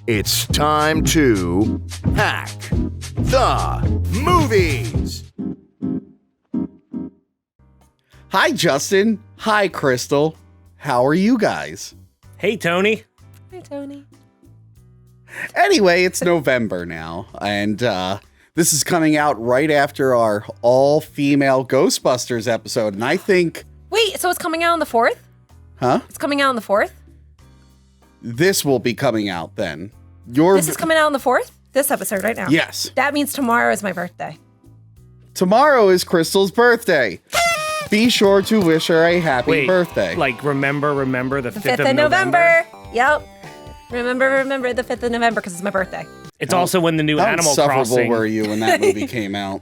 It's time to hack the movies. Hi, Justin. Hi, Crystal. How are you guys? Hey, Tony. Hi, Tony. Anyway, it's November now, and this is coming out right after our all-female Ghostbusters episode, and I think... Wait, so it's coming out on the 4th? Huh? It's coming out on the 4th? This will be coming out then. This is coming out on the 4th? This episode right now? Yes. That means tomorrow is my birthday. Tomorrow is Crystal's birthday. Be sure to wish her a happy birthday. Like, remember the 5th of November. Yep. Remember the 5th of November because it's my birthday. It's also when the new How Animal insufferable Crossing... were you when that movie came out?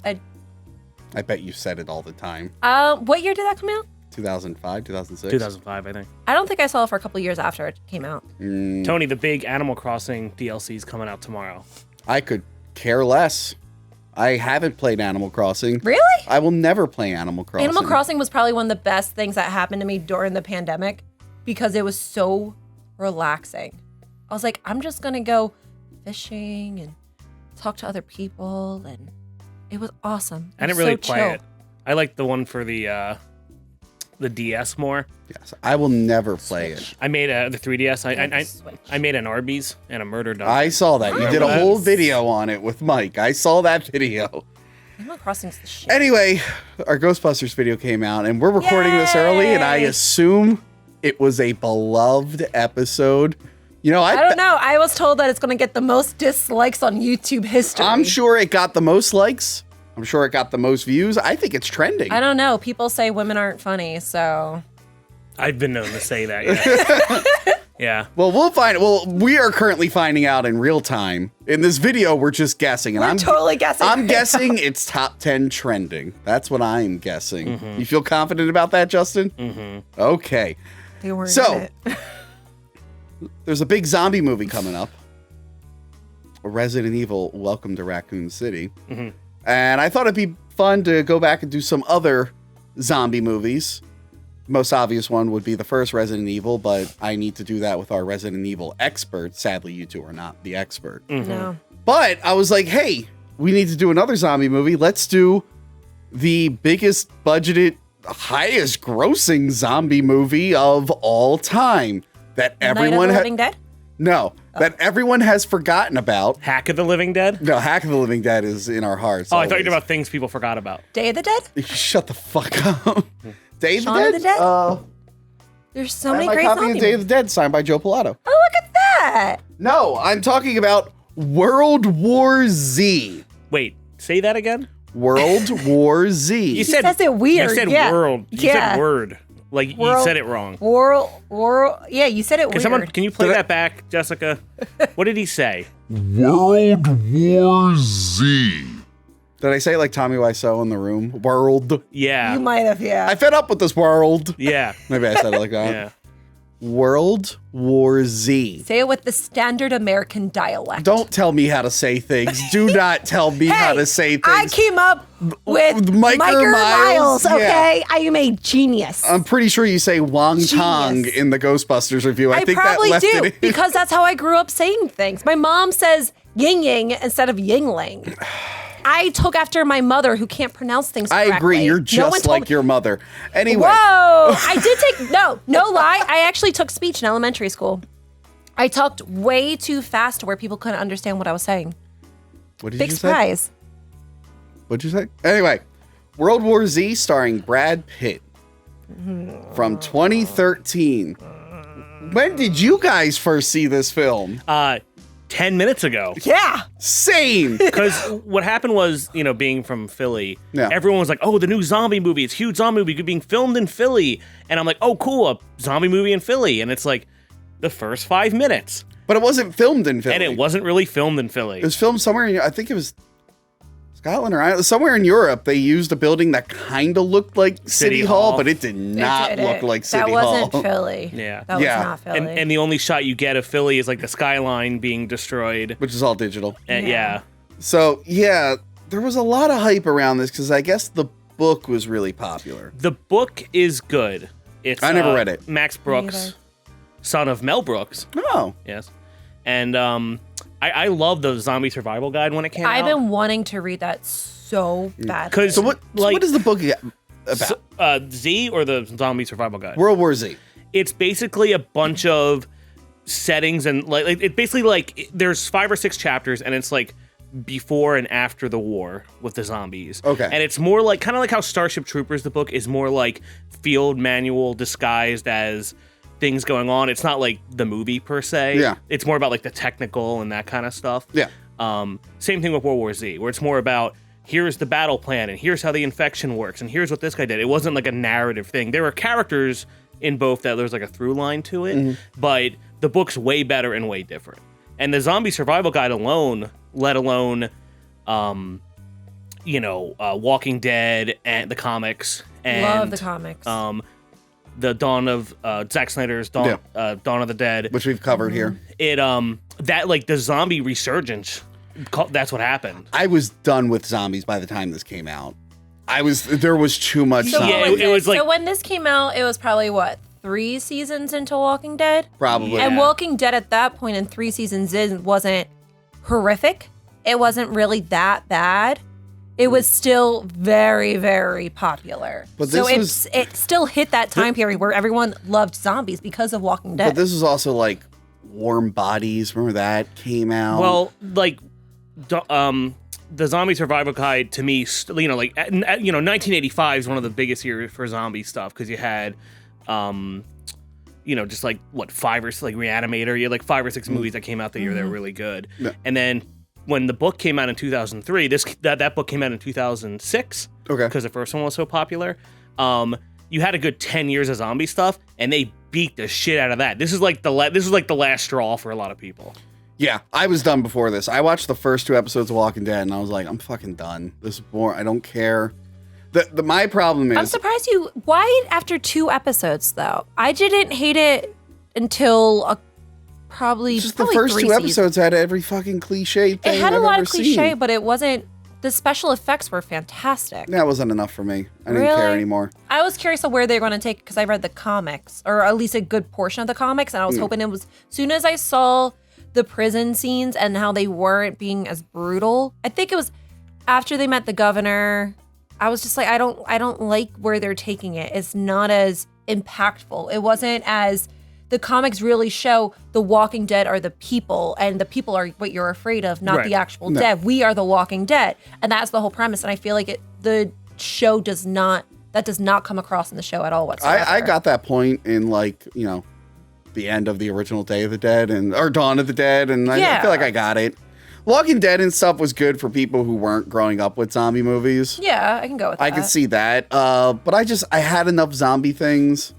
I bet you said it all the time. What year did that come out? 2005, 2006? 2005, I think. I don't think I saw it for a couple years after it came out. Tony, the big Animal Crossing DLC is coming out tomorrow. I could care less. I haven't played Animal Crossing. Really? I will never play Animal Crossing. Animal Crossing was probably one of the best things that happened to me during the pandemic because it was so relaxing. I was like, I'm just going to go fishing and talk to other people, and it was awesome. I didn't really play it. I like the one for the DS more. Yes, I will never play it. I made the 3DS. I made an Arby's and a murder dog. I saw that. You did a whole video on it with Mike. I saw that video. Animal Crossing's the shit. Anyway, our Ghostbusters video came out, and we're recording this early, and I assume it was a beloved episode. You know, I don't know. I was told that it's going to get the most dislikes on YouTube history. I'm sure it got the most likes. I'm sure it got the most views. I think it's trending. I don't know. People say women aren't funny, so... I've been known to say that, yeah. Yeah. Well, we'll find. Well, we are currently finding out in real time. In this video, we're just guessing. And I'm totally guessing. I'm guessing it's top 10 trending. That's what I'm guessing. You feel confident about that, Justin? Mm-hmm. Okay. They weren't so, there's a big zombie movie coming up. Resident Evil, Welcome to Raccoon City. Mm-hmm. And I thought it'd be fun to go back and do some other zombie movies. Most obvious one would be the first Resident Evil, but I need to do that with our Resident Evil expert. Sadly, you two are not the expert. Mm-hmm. No. But I was like, hey, we need to do another zombie movie. Let's do the biggest budgeted, highest grossing zombie movie of all time that everyone Night of the Living Dead? No, that everyone has forgotten about. Hack of the Living Dead? No, Hack of the Living Dead is in our hearts. Oh, I thought you were talking about things people forgot about. Day of the Dead? Shut the fuck up. Day of Shaun of the Dead? There's so many great copy zombie of Day of movies. the Dead signed by Joe Pilato. Oh, look at that. No, I'm talking about World War Z. Wait, say that again? World War Z. You He says it weird. You said yeah. world. You said word. Like, you said it wrong. World. Yeah, you said it weird. Can you play that back, Jessica? What did he say? World War Z. Did I say it like Tommy Wiseau in The Room? World. Yeah. You might have, yeah. I fed up with this world. Yeah. Maybe I said it like that. Yeah. World War Z. Say it with the standard American dialect. Don't tell me how to say things. Do not tell me how to say things. I came up with Micah Micah Miles, Miles, okay? I am a genius. I'm pretty sure you say Wong Tong Genius. in the Ghostbusters review. I think probably that left do it in. because that's how I grew up saying things. My mom says ying ying instead of yingling. I took after my mother who can't pronounce things correctly. I agree. You're No one just told like me- your mother. Anyway. Whoa! I did take, no lie. I actually took speech in elementary school. I talked way too fast to where people couldn't understand what I was saying. What did Big you surprise. say? What'd you say? Anyway, World War Z starring Brad Pitt from 2013. When did you guys first see this film? 10 minutes ago. Yeah. Same. Because what happened was, being from Philly, everyone was like, oh, the new zombie movie. It's a huge zombie movie being filmed in Philly. And I'm like, oh, cool, a zombie movie in Philly. And it's like the first 5 minutes. But it wasn't filmed in Philly. And it wasn't really filmed in Philly. It was filmed somewhere in, I think it was Scotland or somewhere in Europe. They used a building that kind of looked like City Hall, but it did not look like City Hall. That wasn't Philly. Yeah. That was not Philly. And the only shot you get of Philly is like the skyline being destroyed. Which is all digital. And yeah. So, yeah, there was a lot of hype around this because I guess the book was really popular. The book is good. It's I never read it. Max Brooks. son of Mel Brooks. Oh. Yes. And I love the Zombie Survival Guide when it came out. I've been wanting to read that so badly. Because So what is the book about? Z or the Zombie Survival Guide? World War Z. It's basically a bunch of settings and like it basically like there's 5 or 6 chapters and it's like before and after the war with the zombies. Okay. And it's more like kind of like how Starship Troopers, the book, is more like field manual disguised as things going on. It's not like the movie per se. Yeah. It's more about like the technical and that kind of stuff. Yeah. Same thing with World War Z, where it's more about here's the battle plan and here's how the infection works and here's what this guy did. It wasn't like a narrative thing. There were characters in both that there's like a through line to it, but the book's way better and way different. And the Zombie Survival Guide alone, let alone, Walking Dead and the comics. And, love the comics. The Dawn of Zack Snyder's Dawn of the Dead, Which we've covered here. It that like the zombie resurgence. That's what happened. I was done with zombies by the time this came out. There was too much So, zombie. Yeah, it was like- so when this came out, it was probably what, 3 seasons into Walking Dead? Probably. And Yeah. Walking Dead at that point in 3 seasons in wasn't horrific. It wasn't really that bad. It was still very, very popular. But so this it still hit that time period where everyone loved zombies because of Walking Dead. But this was also like Warm Bodies. Remember that came out? Well, like, the Zombie Survival Guide to me, 1985 is one of the biggest years for zombie stuff because you had, just like 5 or 6, like Reanimator. You had like 5 or 6 movies that came out that year that were really good. Yeah. And then when the book came out in 2003, that book came out in 2006. Okay. Because the first one was so popular. You had a good 10 years of zombie stuff, and they beat the shit out of that. This is like the last straw for a lot of people. Yeah, I was done before this. I watched the first 2 episodes of Walking Dead, and I was like, I'm fucking done. This is boring. I don't care. My problem is... I'm surprised you... Why after 2 episodes, though? I didn't hate it until probably just the first 3 2 seasons. episodes had every fucking cliche thing It had a I've lot ever of cliche, seen. but it wasn't... The special effects were fantastic. That wasn't enough for me. I didn't care Really? anymore. I was curious of where they were going to take because I read the comics, or at least a good portion of the comics, and I was hoping it was... Soon as I saw the prison scenes and how they weren't being as brutal, I think it was after they met the governor, I was just like, I don't like where they're taking it. It's not as impactful. It wasn't as... The comics really show the Walking Dead are the people, and the people are what you're afraid of, not Right. the actual dead. We are the Walking Dead, and that's the whole premise. And I feel like the show does not come across in the show at all whatsoever. I got that point in the end of the original Day of the Dead or Dawn of the Dead, and I feel like I got it. Walking Dead and stuff was good for people who weren't growing up with zombie movies. Yeah, I can go with that. I could see that. But I had enough zombie things.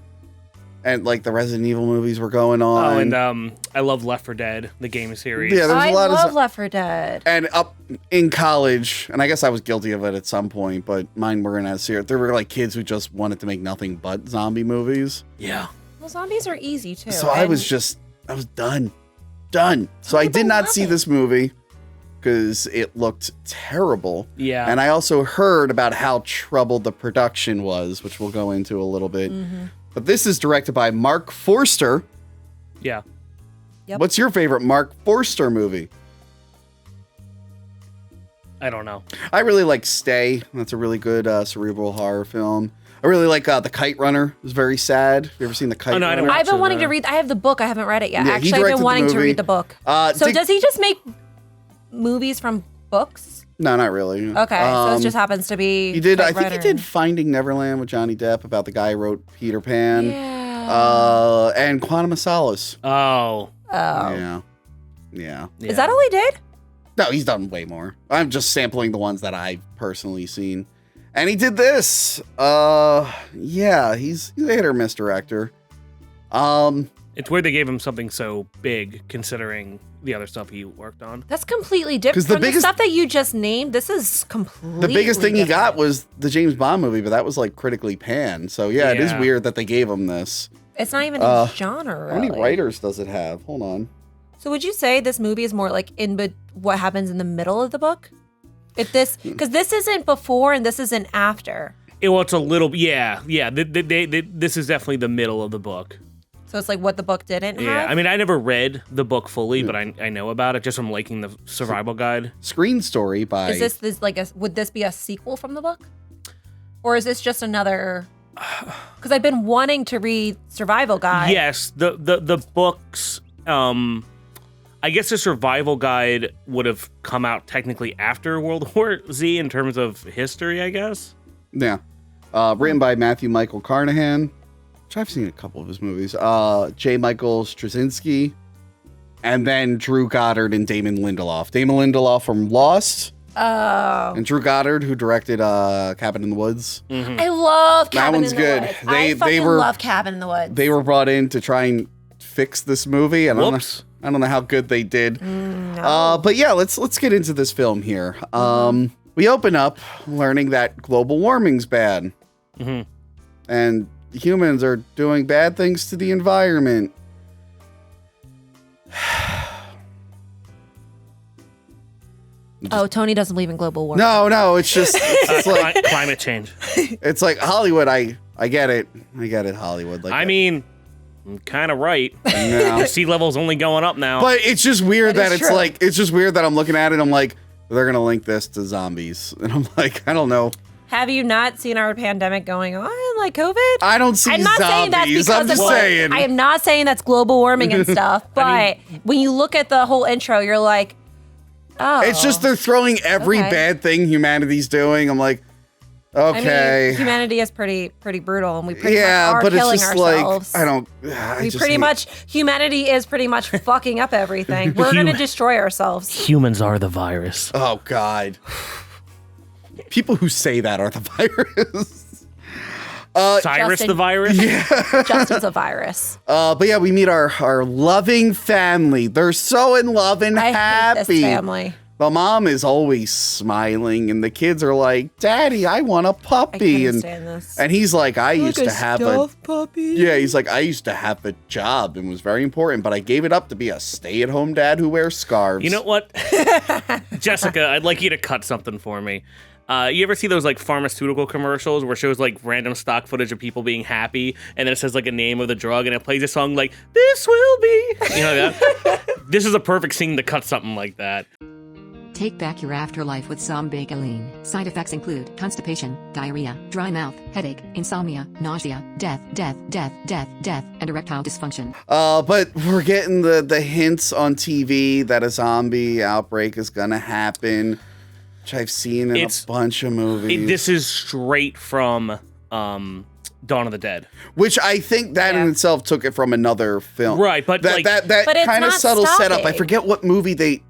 And like the Resident Evil movies were going on. Oh, and I love Left 4 Dead, the game series. Yeah, there's I a lot love of Left 4 Dead. and up in college, and I guess I was guilty of it at some point, but mine were in a series. There were like kids who just wanted to make nothing but zombie movies. Yeah. Well, zombies are easy too. So I was done. So I did people not love see it. this movie because it looked terrible. Yeah. And I also heard about how troubled the production was, which we'll go into a little bit. But this is directed by Mark Forster. Yeah. Yep. What's your favorite Mark Forster movie? I don't know. I really like Stay. That's a really good cerebral horror film. I really like The Kite Runner. It was very sad. Have you ever seen The Kite Oh, no, I Runner? don't I've been watch wanting it, to read. I have the book. I haven't read it yet. Yeah, he Actually, I've directed been the wanting to movie. read the book. So does he just make movies from books? No, not really. Okay, so it just happens to be. He did. Kite I think he Runner. did Finding Neverland with Johnny Depp about the guy who wrote Peter Pan. Yeah. And Quantum of Solace. Oh. Yeah. Is that all he did? No, he's done way more. I'm just sampling the ones that I've personally seen. And he did this. Yeah, he's a hit or miss director. It's weird they gave him something so big, considering the other stuff he worked on. That's completely different. 'Cause the From the biggest- stuff that you just named, this is completely The biggest thing he different. got was the James Bond movie, but that was like critically panned. So yeah, it is Yeah. weird that they gave him this. It's not even his genre, How many really. writers does it have? Hold on. So would you say this movie is more like what happens in the middle of the book? Because this isn't before and this isn't after. It's a little, yeah. This is definitely the middle of the book. So it's like what the book didn't Yeah, have? I mean, I never read the book fully, but I know about it just from liking the survival guide. Screen story by. Is this like would this be a sequel from the book? Or is this just another? Because I've been wanting to read Survival Guide. Yes, the books. I guess the survival guide would have come out technically after World War Z in terms of history, I guess. Yeah. Written by Matthew Michael Carnahan, which I've seen a couple of his movies. J. Michael Straczynski, and then Drew Goddard and Damon Lindelof. Damon Lindelof from Lost. Oh. And Drew Goddard, who directed Cabin in the Woods. I love Cabin one's in the good. Woods. They I fucking were- love Cabin in the Woods. They were brought in to try and fix this movie. And Whoops. I don't know how good they did. No. But yeah, let's get into this film here. We open up learning that global warming's bad. And humans are doing bad things to the environment. Oh, Tony doesn't believe in global warming. No, it's just it's like Climate change. it's like Hollywood. I get it. I get it, Hollywood. Like I mean, I'm kind of right. no. Sea level's only going up now. But it's just weird That that is it's true. like it's just weird that I'm looking at it. I'm like, they're gonna link this to zombies, and I'm like, I don't know. Have you not seen our pandemic going on, like COVID? I don't see I'm not saying that's zombies. because I'm just of saying. I am not saying that's global warming and stuff, but when you look at the whole intro, you're like, oh. It's just they're throwing every Okay. bad thing humanity's doing. I'm like, okay. I mean, humanity is pretty brutal, and we pretty yeah, much are but it's killing just ourselves. like I don't. I we just pretty hate- much humanity is pretty much fucking up everything. We're gonna destroy ourselves. Humans are the virus. Oh God. People who say that are the virus. Cyrus Justin- the virus? Justin's a virus. But yeah, we meet our loving family. They're so in love and I happy. hate this family. The mom is always smiling, and the kids are like, "Daddy, I want a I puppy." couldn't And stand this. and he's like, "I used to have a puppy. yeah." He's like, "I used to have a job and was very important, but I gave it up to be a stay-at-home dad who wears scarves." You know what? Jessica, I'd like you to cut something for me. You ever see those like pharmaceutical commercials where it shows like random stock footage of people being happy and then it says like a name of the drug and it plays a song like, "This will be," you know that? This is a perfect scene to cut something like that. Take back your afterlife with Zombigaline. Side effects include constipation, diarrhea, dry mouth, headache, insomnia, nausea, death, and erectile dysfunction. But we're getting the hints on TV that a zombie outbreak is gonna happen, which I've seen in It's- a bunch of movies. This is straight from Dawn of the Dead. Which I think that in Yeah. itself took it from another film. Right, but, that like- that But it's kind of not subtle setup. I stopping. forget what movie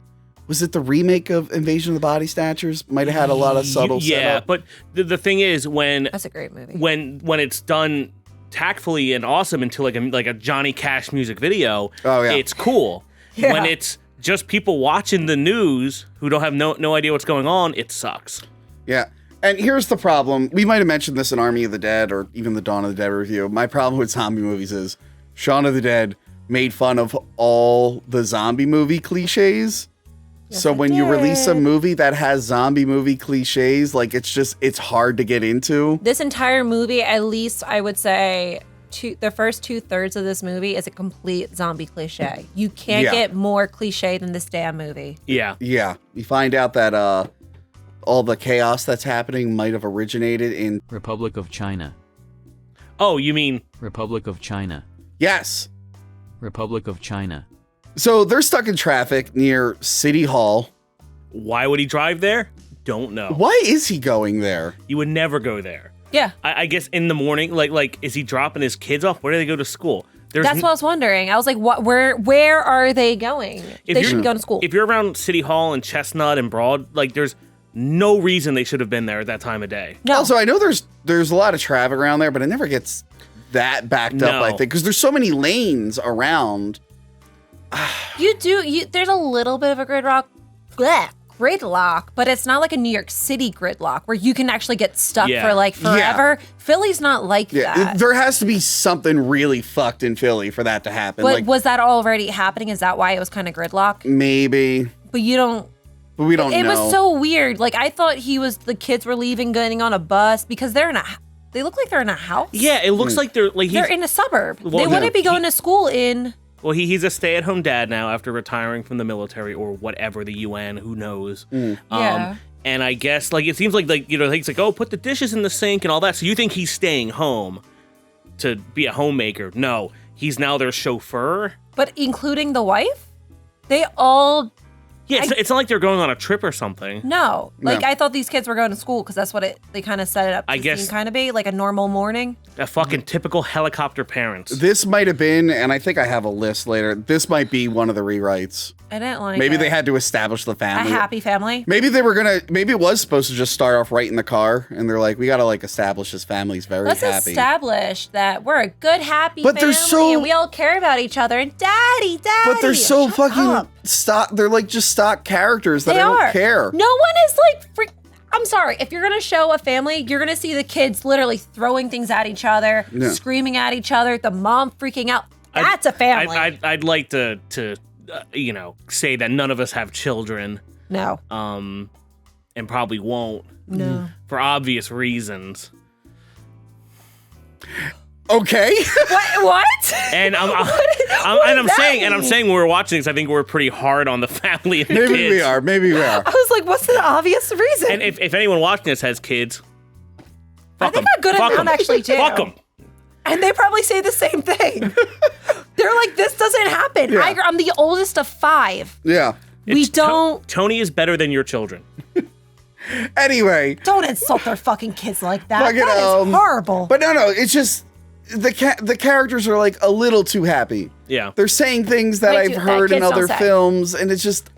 was it the remake of Invasion of the Body Snatchers? Might have had a lot of subtle Yeah, setup. but the thing is when That's a great movie. when it's done tactfully and awesome into like a Johnny Cash music video, Oh, yeah. it's cool. Yeah. When it's just people watching the news who don't have no idea what's going on, it sucks. Yeah. And here's the problem. We might have mentioned this in Army of the Dead or even the Dawn of the Dead review. My problem with zombie movies is Shaun of the Dead made fun of all the zombie movie cliches. So it when you release a did. movie that has zombie movie cliches, like it's hard to get into. This entire movie, at least I would say, the first 2/3 of this movie is a complete zombie cliche. You can't Yeah. get more cliche than this damn movie. Yeah. Yeah. You find out that all the chaos that's happening might have originated in Republic of China. Oh, you mean Republic of China. yes. Republic of China. So they're stuck in traffic near City Hall. why would he drive there? Don't know. Why is he going there? You would never go there. Yeah. I guess in the morning, like is he dropping his kids off? Where do they go to school? That's what I was wondering. I was like, what? Where are they going? They you're- should be going to school. If you're around City Hall and Chestnut and Broad, like there's no reason they should have been there at that time of day. No. Also, I know there's a lot of traffic around there, but it never gets that backed up, No. I think, because there's so many lanes around. There's a little bit of a gridlock, but it's not like a New York City gridlock where you can actually get stuck Yeah. for like forever. Philly's not like Yeah, that. there has to be something really fucked in Philly for that to happen. But Like was that already happening? Is that why it was kind of gridlock? maybe, But you don't. but we don't It know. was so weird. Like I thought the kids were leaving, getting on a bus because they're in a They look like they're in a house. Yeah, it looks like they're in a suburb. Well, they no, wouldn't be going to school in. Well, he's a stay-at-home dad now after retiring from the military or whatever, the UN, who knows. Yeah. And I guess, like, it seems like he's like, oh, put the dishes in the sink and all that. So you think he's staying home to be a homemaker? No, he's now their chauffeur. But including the wife? They all... Yeah, it's not like they're going on a trip or something. No. Like, No. I thought these kids were going to school because that's what they kind of set it up to kind of be, like a normal morning. A fucking typical helicopter parents. This might have been, and I think I have a list later, this might be one of the rewrites. I didn't like Maybe it. they had to establish the A family. happy family. Maybe it was supposed to just start off right in the car, and they're like, we gotta like establish this family's very Let's happy. establish that we're a good, happy But family they're so- and we all care about each other. And daddy. But they're so shut fucking up. stock. They're like just stock characters that They I don't are. care. No one is like I'm sorry. If you're gonna show a family, you're gonna see the kids literally throwing things at each other, Yeah. screaming at each other, the mom freaking out. That's a family. I'd like to say that none of us have children, no. and probably won't. No. For obvious reasons. Okay. What? And I'm saying when we're watching this, I think we're pretty hard on the family and the Maybe kids. we are. Maybe we are. I was like, what's the obvious reason? And if anyone watching this has kids, I fuck think 'em. a good Fuck amount 'em. actually do. Fuck them. And they probably say the same thing. They're like, this doesn't happen. Yeah. I'm the oldest of 5. Yeah. We don't Tony is better than your children. Anyway. don't insult their fucking kids like that. Fucking, That is horrible. But no, it's just the characters are like a little too happy. Yeah. They're saying things that Way I've too- heard that in kids other don't say. films, and it's just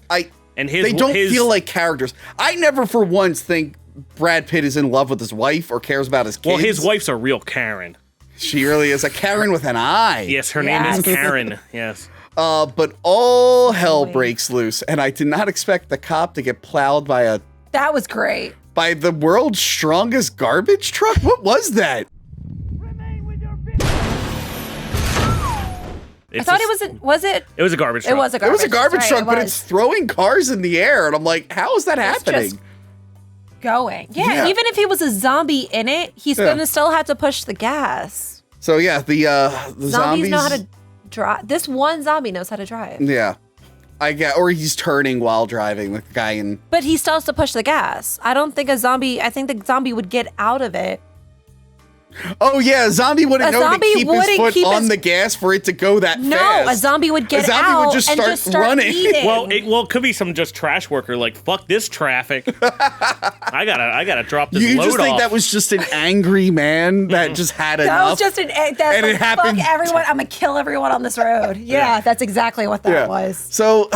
And they don't feel like characters. I never for once think Brad Pitt is in love with his wife or cares about his kids. Well, his wife's a real Karen. She really is a Karen with an eye. Yes, her name is Karen. Yes. But all hell breaks loose, and I did not expect the cop to get plowed by that was great. the world's strongest garbage truck. What was that? I thought was it? It was a garbage truck. It was a It garbage was a garbage right, truck, it but was. it's throwing cars in the air, and I'm like, how is that happening? just going. Yeah, Yeah. even if he was a zombie in it, he's Yeah. gonna still have to push the gas. So yeah, the zombies Know how to drive. This one zombie knows how to drive. Yeah, I get, or he's turning while driving, like the guy in. But he still has to push the gas. I think the zombie would get out of it. Oh yeah, a zombie wouldn't A know to zombie keep his wouldn't foot keep on his- the gas for it to go that No, fast. a zombie would get A zombie out would just and start just start running. eating. Well, it could be some just trash worker like, fuck this traffic. I gotta drop this You load just think off. that was just an angry man that just had that enough? was just that's And like, it happened- fuck everyone. I'm gonna kill everyone on this road. Yeah, that's exactly what that was. So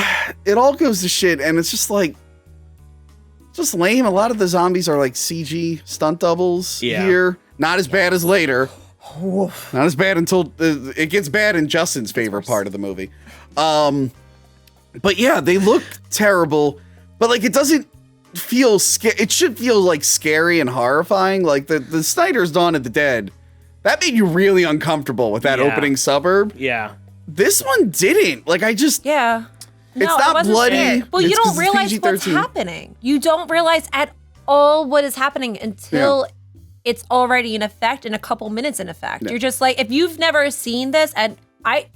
it all goes to shit, and it's just like, just lame. A lot of the zombies are like CG stunt doubles here. Not as bad as later. Not as bad until it gets bad in Justin's favorite part of the movie. But yeah, they look terrible, but like it doesn't feel it should feel like scary and horrifying. Like the Snyder's Dawn of the Dead, that made you really uncomfortable with that opening suburb. Yeah. This one didn't. Like I just Yeah. It's No, not it wasn't bloody. scary. Well, you It's 'cause don't it's realize what's PG-13. happening. You don't realize at all what is happening until it's already in effect, in a couple minutes in effect. Yeah. You're just like, if you've never seen this, and I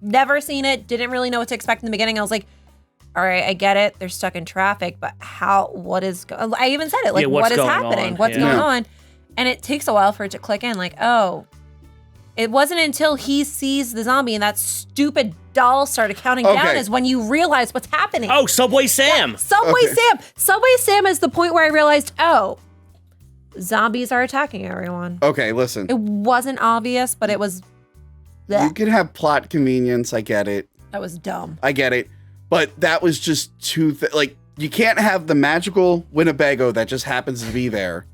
never seen it, didn't really know what to expect in the beginning. I was like, all right, I get it. They're stuck in traffic, but I even said it, like, what's what is going happening? on? What's Yeah. going on? And it takes a while for it to click in, like, oh, it wasn't until he sees the zombie and that stupid doll started counting down Okay. is when you realize what's happening. Oh, Subway Sam. Subway Sam. Subway Sam is the point where I realized, oh, zombies are attacking everyone. Okay, listen. It wasn't obvious, but it was. You bleh. can have plot convenience. I get it. That was dumb. I get it. But that was just too like you can't have the magical Winnebago that just happens to be there,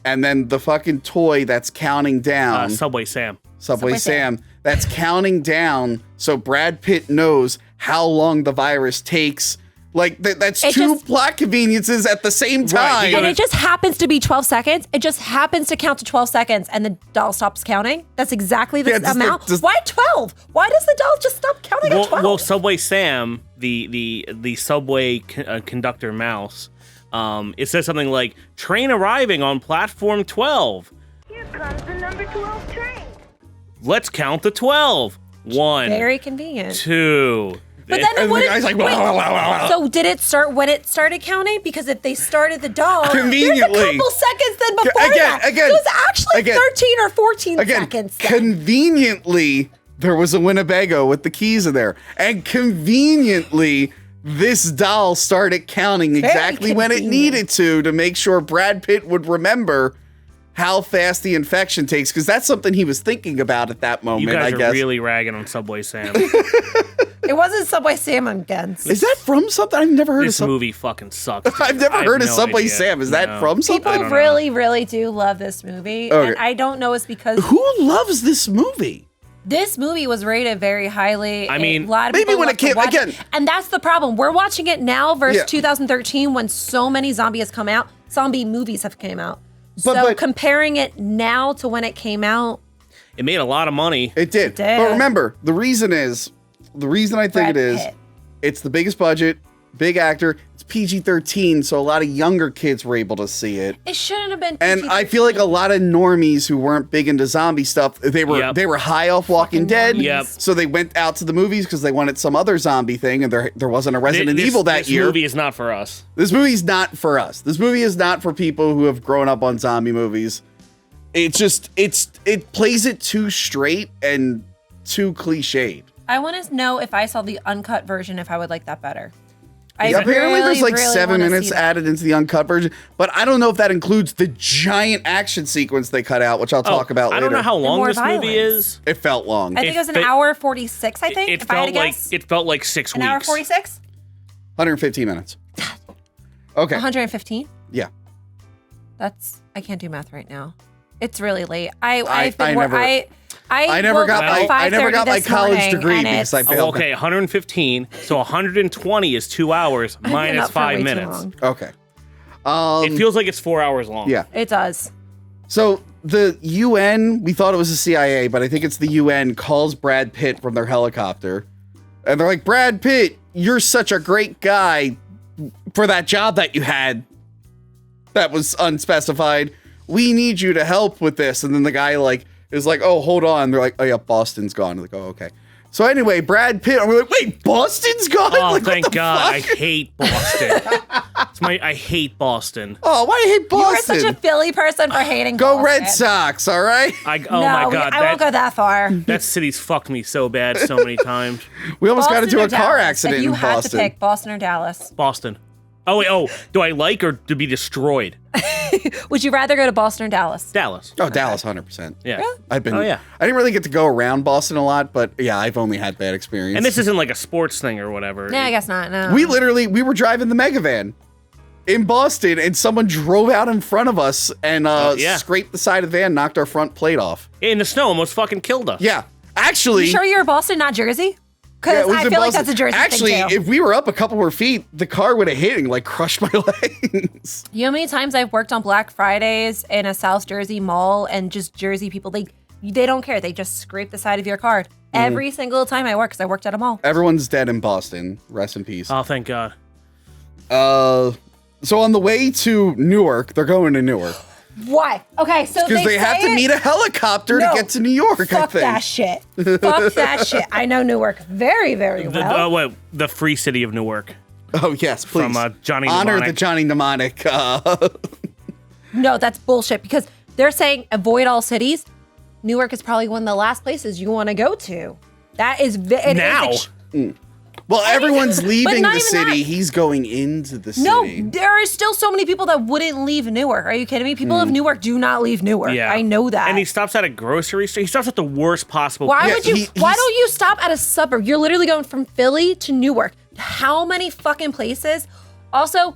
and then the fucking toy that's counting down. Subway Sam. Subway Sam that's counting down so Brad Pitt knows how long the virus takes. Like that's It two just- plot conveniences at the same time. Right, And it just happens to be 12 seconds. It just happens to count to 12 seconds and the doll stops counting. That's exactly the Yeah, just the- amount. just- Why 12? Why does the doll just stop counting at 12? Well, Subway Sam, the subway conductor mouse, it says something like train arriving on platform 12. comes the number 12 train. Let's count the 12. 1, Very convenient. 2. But then And the guy's like, so did it start when it started counting? Because if they started the doll, Conveniently. there's a couple seconds then before that. Again. So it's actually 13 or 14 Again, seconds. Then. conveniently, there was a Winnebago with the keys in there. And conveniently, this doll started counting exactly when it needed to make sure Brad Pitt would remember how fast the infection takes, because that's something he was thinking about at that moment, You guys I guess. are really ragging on Subway Sam. It wasn't Subway Sam against. Is that from something? I've never heard This of movie fucking sucks. dude. I've never I heard have of no Subway idea. Sam. Is that from something? People really, really do love this movie. Okay. And I don't know it's because Who loves this movie? this movie was rated very highly. I mean, a lot of maybe people when love it came- to watch again- And that's the problem. We're watching it now versus Yeah. 2013 when so many zombie movies have came out. But- So but- comparing it now to when it came out, It made a lot of money. It did. did. But remember, the reason I think Brad it is, Pitt. it's the biggest budget, big actor, it's PG-13, so a lot of younger kids were able to see it. it shouldn't have been. And I feel like a lot of normies who weren't big into zombie stuff, they were high off Walking Dead. Yep. So they went out to the movies because they wanted some other zombie thing, and there wasn't a Resident Evil that year. This movie is not for us. This movie's not for us. This movie is not for people who have grown up on zombie movies. It plays it too straight and too cliched. I want to know if I saw the uncut version, if I would like that better. Apparently there's like 7 wanna minutes see that. added into the uncut version, but I don't know if that includes the giant action sequence they cut out, which I'll talk about later. I don't know how long more this movie violence. is. It felt long. I think it was an fe- hour 46, I think, It if I had to felt like guess. it felt like 6 An weeks. hour 46? 115 minutes. Okay. 115? Yeah. I can't do math right now. It's really late. I never woke got up my at 5:30 this college morning, degree and because I it's- failed. Okay, 115. So 120 is 2 hours I've been minus up for 5 way too minutes. long. Okay. It feels like it's 4 hours long. Yeah. It does. So the UN, we thought it was the CIA, but I think it's the UN, calls Brad Pitt from their helicopter. And they're like, Brad Pitt, you're such a great guy for that job that you had that was unspecified. We need you to help with this. And then the guy is like, oh, hold on. They're like, oh yeah, Boston's gone. They're like, oh, okay. So anyway, Brad Pitt, and we're like, wait, Boston's gone? Oh, Like, what thank the God. fuck? I hate Boston. I hate Boston. Oh, why do you hate You are Boston? such a Philly person for hating Go Boston. Red Sox, all right? Oh No, my God. I won't go that far. That city's fucked me so bad so many times. We almost got Boston into or a car Dallas? accident If you in had Boston. to pick Boston or Dallas, Boston. Oh, wait, do I like or to be destroyed? would you rather go to Boston or Dallas? Dallas. Oh, Dallas, 100%. Yeah. Really? I've been. Oh, yeah. I didn't really get to go around Boston a lot, but yeah, I've only had bad experience. And this isn't like a sports thing or whatever. No, I guess not. No. we were driving the mega van in Boston, and someone drove out in front of us and yeah. scraped the side of the van, knocked our front plate off. In the snow almost fucking killed us. Yeah, actually. You sure you're Boston, not Jersey? yeah, Because it was I in feel like Boston. that's a Jersey Actually, thing too. if we were up a couple more feet, the car would have hit and crushed my legs. You know how many times I've worked on Black Fridays in a South Jersey mall and just Jersey people, they don't care. They just scrape the side of your car. Every single time I work, because I worked at a mall. Everyone's dead in Boston. Rest in peace. Oh, thank God. So on the way to Newark, they're going to Newark Why? Okay, so because they have to meet a helicopter to get to New York. I Fuck think. that shit. Fuck that shit. I know Newark very, very well. The free city of Newark. Oh yes, please. From Johnny Honor Mnemonic. the Johnny Mnemonic. No, that's bullshit because they're saying avoid all cities. Newark is probably one of the last places you want to go to. That is Now. Well, everyone's leaving not the even city. that. He's going into the No, city. there are still so many people that wouldn't leave Newark. Are you kidding me? People of Newark do not leave Newark. Yeah. I know that. And he stops at a grocery store. He stops at the worst possible Why Yeah, would you? he's- Why don't you stop at a suburb? You're literally going from Philly to Newark. How many fucking places? Also,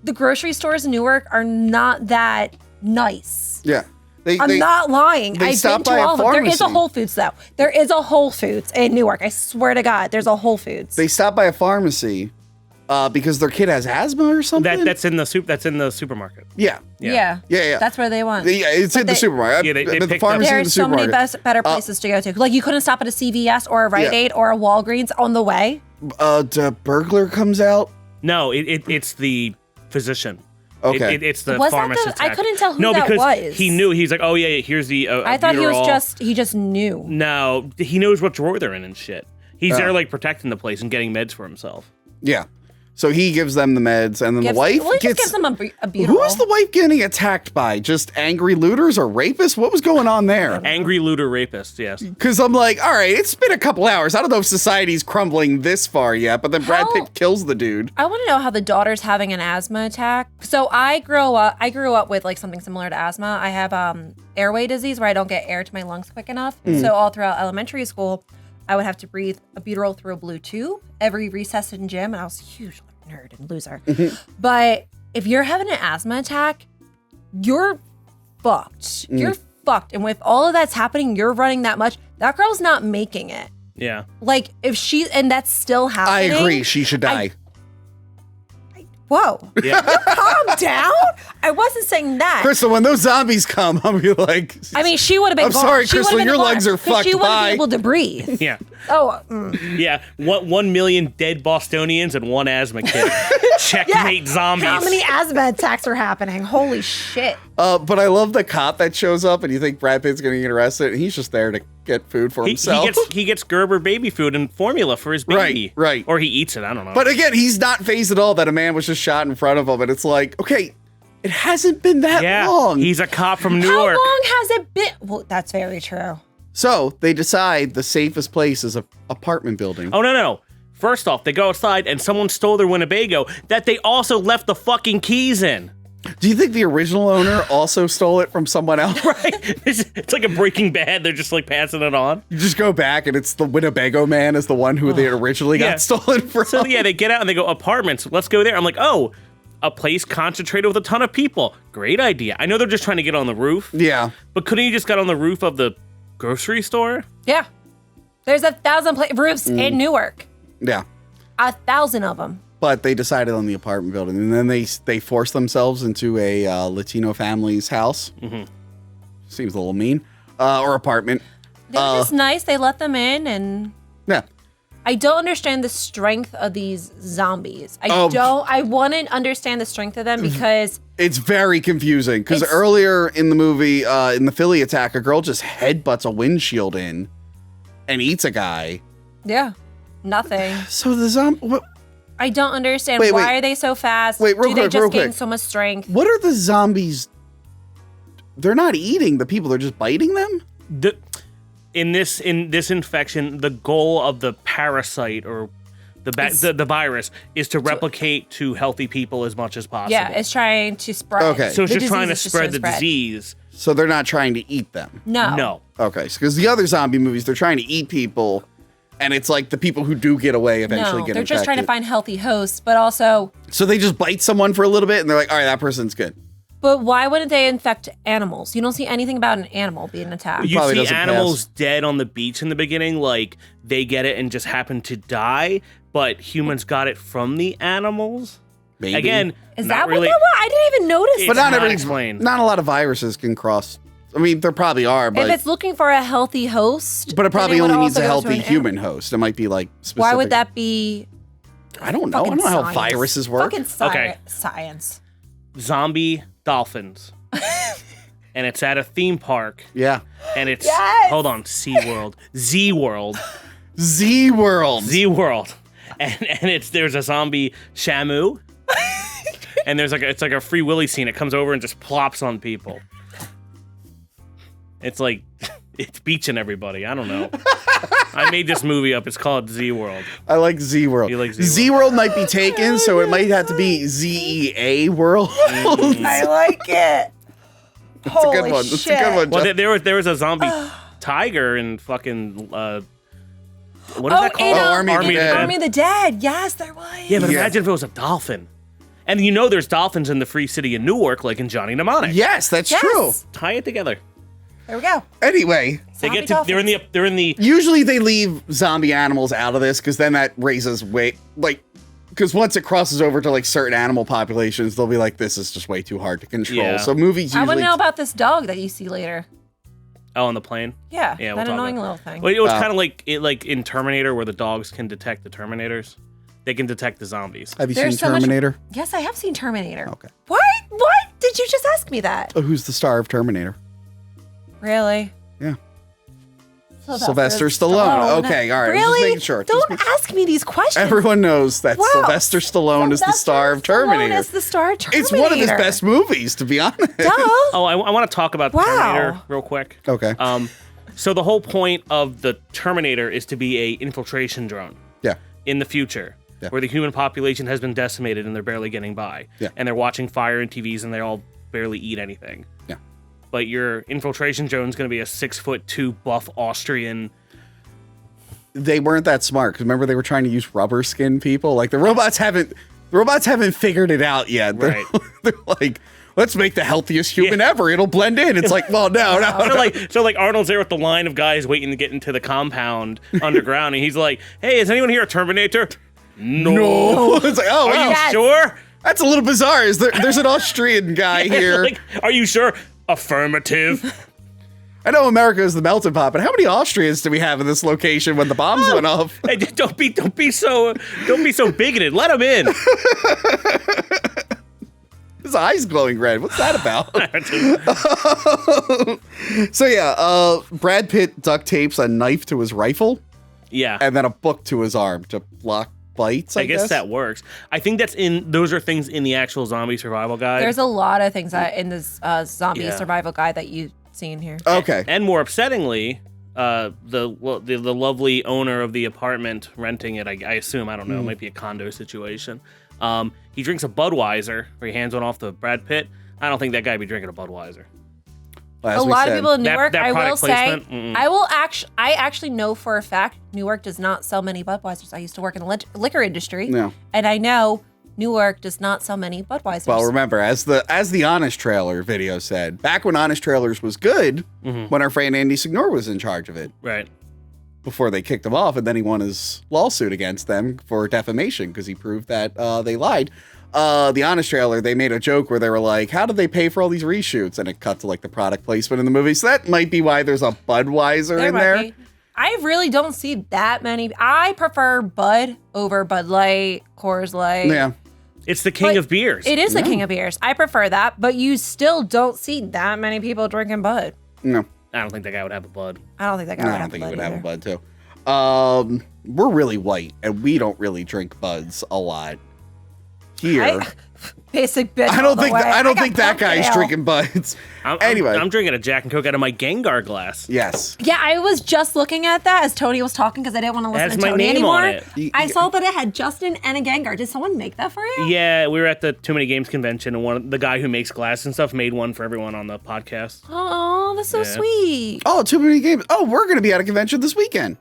the grocery stores in Newark are not that nice. Yeah. I'm not lying. they I've stop been to by a all of them. There is a pharmacy. Whole Foods though. There is a Whole Foods in Newark. I swear to God, there's a Whole Foods. They stop by a pharmacy because their kid has asthma or something. That's in the supermarket. yeah. yeah. Yeah. That's where they went. Yeah, it's in the supermarket. Yeah, they the picked pharmacy in the There's so many supermarket. better places to go to. Like you couldn't stop at a CVS or a Rite Aid or a Walgreens on the way. The burglar comes out. No, it's the physician. Okay. It's the Was that pharmacist. I couldn't tell who no, that because was. he knew. He's like, oh yeah, here's the. I thought he just knew. No, he knows what drawer they're in and shit. He's there like protecting the place and getting meds for himself. Yeah. So he gives them the meds, and then the wife Well, he gets. just gives them a Buterol. Who was the wife getting attacked by? Just angry looters or rapists? What was going on there? Angry looter rapist, yes. Because I'm like, all right, it's been a couple hours. I don't know if society's crumbling this far yet, but then Brad Pitt kills the dude. I want to know how the daughter's having an asthma attack. So I grew up with like something similar to asthma. I have airway disease where I don't get air to my lungs quick enough. So all throughout elementary school, I would have to breathe a Buterol through a blue tube every recess in gym, and I was a huge nerd and loser. But if you're having an asthma attack, you're fucked. You're fucked. And with all of that's happening, you're running that much. That girl's not making it. Yeah. Like if and that's still I happening. agree. She should die. Whoa. Yeah. Calm down. I wasn't saying that. Crystal, when those zombies come, I'll be like, I mean, she would have been I'm gone. sorry, She Crystal, would've been your gone, lungs are 'cause fucked. She wouldn't Bye. be able to breathe. Yeah. Oh, Yeah. 1 million dead Bostonians and one asthma kid. Checkmate zombies. how many asthma attacks are happening? Holy shit. but I love the cop that shows up, and you think Brad Pitt's going to get arrested, and he's just there to get food for himself. He gets Gerber baby food and formula for his baby. Right. Or he eats it. I don't know. But again, he's not phased at all that a man was just shot in front of him, and it's like, okay, it hasn't been that yeah, long. he's a cop from New How York. long has it been? Well, that's very true. So they decide the safest place is an apartment building. Oh, no. First off, they go outside and someone stole their Winnebago that they also left the fucking keys in. Do you think the original owner also stole it from someone else? Right? It's like a Breaking Bad. They're just like passing it on. You just go back, and it's the Winnebago man is the one who they originally Yeah. got stolen from. So yeah, they get out and they go, apartments, let's go there. I'm like, oh, a place concentrated with a ton of people. Great idea. I know they're just trying to get on the roof. Yeah. But couldn't you just got on the roof of the grocery store? Yeah. There's 1,000 roofs in Newark. Yeah. 1,000 of them. But they decided on the apartment building, and then they forced themselves into a Latino family's house. Mm-hmm. Seems a little mean. Or apartment. They're just nice. They let them in, and Yeah. I don't understand the strength of these zombies. I want to understand the strength of them because It's very confusing because It's- earlier in the movie, in the Philly attack, a girl just headbutts a windshield in and eats a guy. yeah, nothing. So the zombie. I don't understand Wait, why wait. are they so fast? Wait, real Do they quick, just real gain quick. so much strength? What are the zombies? They're not eating the people; they're just biting them. In this infection, the goal of the parasite or the virus is to replicate to healthy people as much as possible. Yeah, it's trying to spread. Okay. so it's The just trying to disease is spread the disease. So they're not trying to eat them. No. No. Okay, because the other zombie movies, they're trying to eat people, and it's like the people who do get away eventually No, get they're just trying to infected. find healthy hosts, but also, So they just bite someone for a little bit, and they're like, "All right, that person's good." but why wouldn't they infect animals? You don't see anything about an animal being attacked. You Probably see doesn't animals pass. dead on the beach in the beginning, like they get it and just happen to die, but humans got it from the animals. Maybe. Again, Is not that really, what that was? I didn't even notice It's but that. not not explained. Not a lot of viruses can cross. I mean, there probably are, but If it's looking for a healthy host, but it then probably would only needs also a go to healthy an human host. It might be like specific. Why would that be? I don't know. I don't know how Fucking viruses work. Fucking Okay. science. zombie dolphins. And it's at a theme park, Yeah. and it's Yes! hold on, SeaWorld, Z-World, Z World. Z-World, and there's a zombie Shamu, and it's like a Free Willy scene. It comes over and just plops on people. It's like it's beaching everybody. I don't know. I made this movie up. It's called Z-World. I like Z World. You like Z-World? Z World might be taken, so it might have to be ZEA World. I like it. That's a good one. That's a good one. Well, Jeff. there was a zombie tiger in fucking what is that called? in, Army of the Dead. Army of the Dead. Yes, there was. Yeah, but Yeah. imagine if it was a dolphin. And you know there's dolphins in the free city of Newark, like in Johnny Mnemonic. Yes, that's Yes. true. Tie it together. There we go. Anyway, They Zombie get to they're in the usually they leave zombie animals out of this because then that raises weight. Like, because once it crosses over to like certain animal populations, they'll be like, this is just way too hard to control. Yeah. So movies I want usually. to know about this dog that you see later. oh on the plane. Yeah, Yeah, that we'll talk annoying about little thing. Well, it was kind of like in Terminator where the dogs can detect the Terminators. they can detect the zombies. Have you There's seen so much- Terminator? Yes, I have seen Terminator. Okay. What? Did you just ask me that? Oh, who's the star of Terminator? Really? Yeah. Sylvester Stallone. Okay, all right. Really? I was just making sure. Don't ask me these questions. Everyone knows that Wow. Sylvester Stallone is the star of Terminator. Stallone is the star of Terminator. It's one of his best movies, to be honest. Duh. Oh, I want to talk about Wow. Terminator real quick. Okay. So the whole point of the Terminator is to be a infiltration drone Yeah. in the future, Yeah. where the human population has been decimated and they're barely getting by. Yeah. And they're watching fire and TVs and they all barely eat anything. Yeah. But your infiltration drone's going to be a 6'2" buff Austrian. They weren't that smart because remember they were trying to use rubber skin people. Like the robots haven't figured it out yet. Right. They're like, let's make the healthiest human ever. It'll blend in. It's like, well, no. So like Arnold's there with the line of guys waiting to get into the compound underground, and he's like, "Hey, is anyone here a Terminator?" No. It's like, oh, Are wow. you sure? That's a little bizarre. There's an Austrian guy here. Like, are you sure? Affirmative. I know America is the melting pot, but how many Austrians do we have in this location when the bombs went off? Hey, don't be so bigoted. Let him in. His eyes glowing red. What's that about? So yeah, Brad Pitt duct tapes a knife to his rifle Yeah. and then a book to his arm to block bites. I guess that works. I think those are things in the actual zombie survival guide. There's a lot of things that in this zombie Yeah. survival guide that you've seen here. Okay. And more upsettingly, the lovely owner of the apartment renting it, I assume, I don't know, it might be a condo situation. He drinks a Budweiser, or he hands one off to Brad Pitt. I don't think that guy would be drinking a Budweiser. Well, A as we lot said. of people in That- Newark, that I will product say, placement, I actually know for a fact Newark does not sell many Budweisers. I used to work in the liquor industry, No. and I know Newark does not sell many Budweisers. Well, remember, as the Honest Trailer video said, back when Honest Trailers was good, when our friend Andy Signor was in charge of it, Right. before they kicked him off, and then he won his lawsuit against them for defamation because he proved that they lied. The Honest Trailer, they made a joke where they were like, how did they pay for all these reshoots? And it cut to like the product placement in the movie. So that might be why there's a Budweiser in might there. be. I really don't see that many. I prefer Bud over Bud Light, Coors Light. Yeah. It's the king But of beers. It is the king of beers. I prefer that, but you still don't see that many people drinking Bud. No. I don't think that guy would have a Bud. I don't think that guy No, would I have don't think he Bud would have a either. Bud too. We're really white and we don't really drink Buds a lot here. Basic bitch. I all don't the think way. that, I don't got think that pumpkin guy's ale. drinking Buds. Anyway. I'm drinking a Jack and Coke out of my Gengar glass. Yes. Yeah, I was just looking at that as Tony was talking because I didn't want to listen has to my Tony name anymore. on it. I saw that it had Justin and a Gengar. Did someone make that for you? Yeah, we were at the Too Many Games convention, and the guy who makes glass and stuff made one for everyone on the podcast. Oh, that's so Yeah. sweet. Oh, too many games. Oh, we're going to be at a convention this weekend.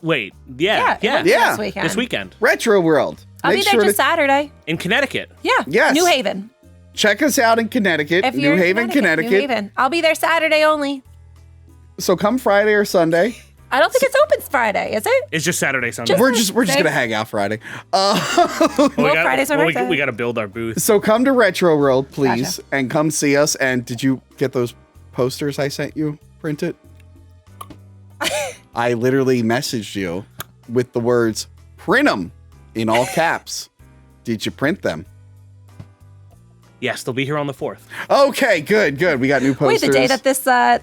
Wait, yeah, Yeah. Yeah. this weekend Retro World. I'll Make be there sure just to Saturday. in Connecticut. Yeah. Yes. New Haven. check us out in Connecticut, If New you're in Haven, Connecticut. New Haven. I'll be there Saturday only. So come Friday or Sunday. I don't think it's open Friday, is it? It's just Saturday, Sunday. Just- We're just Thursday. gonna hang out Friday. Well, Friday's my birthday. we got to build our booth. So come to Retro World, please, Gotcha. and come see us. And did you get those posters I sent you printed? I literally messaged you with the words "print them" in all caps. Did you print them? Yes, they'll be here on the 4th. Okay, good. We got new posters. Wait, the day that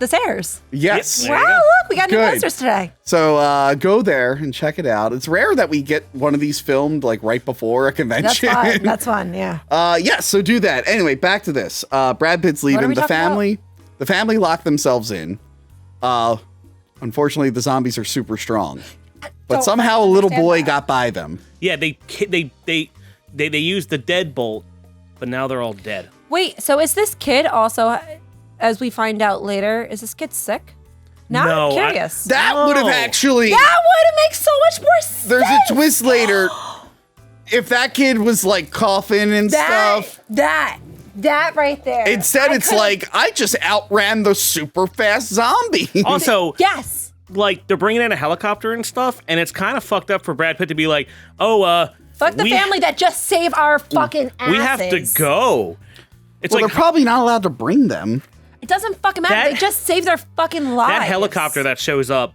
this airs. Yes. There you Wow, go. look, we got new Good. posters today. So go there and check it out. It's rare that we get one of these filmed like right before a That's convention. fun. That's fun, yeah. Yes, so do that. Anyway, back to this. Brad Pitt's are leaving. we The talking family locked themselves in. Unfortunately, the zombies are super strong. But Don't somehow a little understand boy that. got by them. Yeah, they used the deadbolt, but now they're all dead. Wait, so is this kid also, as we find out later, is this kid sick? Now No, I'm curious. That would have No. actually. That would make so much more sense. There's a twist later. If that kid was like coughing and stuff. That right there. Instead, it's like, I just outran the super fast zombie. Also, Yes. like they're bringing in a helicopter and stuff, and it's kind of fucked up for Brad Pitt to be like, "Oh, Fuck the we- family that just saved our fucking asses. we have to go." It's Well, like they're probably not allowed to bring them. It doesn't fucking matter. That- They just saved their fucking lives. that helicopter that shows up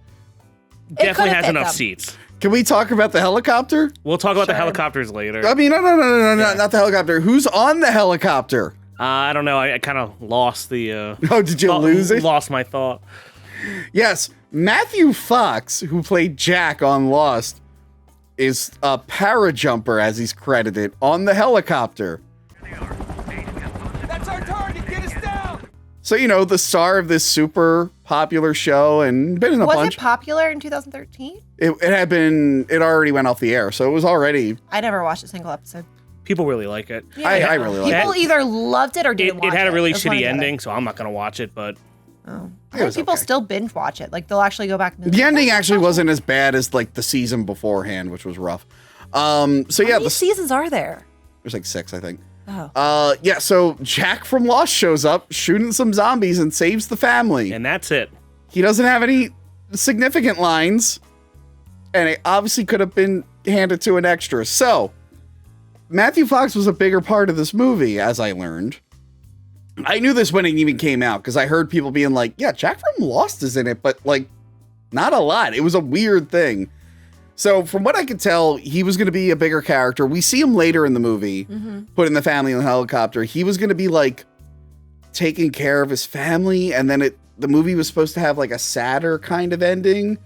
definitely could've has fit enough them. seats. Can we talk about the helicopter? We'll talk about the Sure. helicopters later. I mean, no, not the helicopter. Who's on the helicopter? I don't know. I kind of lost the. Oh, did you lose it? Lost my thought. Yes, Matthew Fox, who played Jack on Lost, is a parajumper, as he's credited, on the helicopter. That's our target. Get us down. So, you know, the star of this super popular show and been in a Was bunch. it popular in 2013? It already went off the air, so it was already. I never watched a single episode. People really like it. I really like People it. either loved it or didn't It watch it. had a really It was one or shitty the other. ending, so I'm not gonna watch it. But Oh. It I was think people okay. still binge watch it. Like they'll actually go back. And The ending actually wasn't as bad as like the season beforehand, which was rough. So How yeah, many seasons are there? there's like 6, I think. Oh. Yeah, so Jack from Lost shows up, shooting some zombies and saves the family. and that's it. He doesn't have any significant lines, and it obviously could have been handed to an extra. So, Matthew Fox was a bigger part of this movie, as I learned. I knew this when it even came out, because I heard people being like, yeah, Jack from Lost is in it, but like, not a lot. It was a weird thing. So, from what I could tell, he was going to be a bigger character. We see him later in the movie, putting the family in the helicopter. He was going to be like taking care of his family, and then the movie was supposed to have like a sadder kind of ending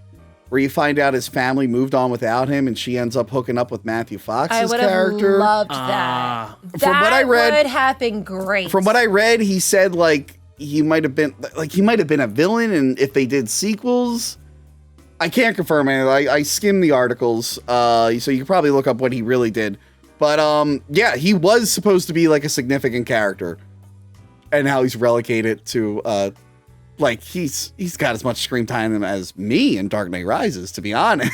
where you find out his family moved on without him and she ends up hooking up with Matthew I Fox's would have character. loved that. From what I read- would have been great. From what I read, he said like he might have been a villain, and if they did sequels, I can't confirm it. I skimmed the articles, so you can probably look up what he really did. But yeah, he was supposed to be like a significant character, and now he's relegated to like he's got as much screen time as me in Dark Knight Rises, to be honest.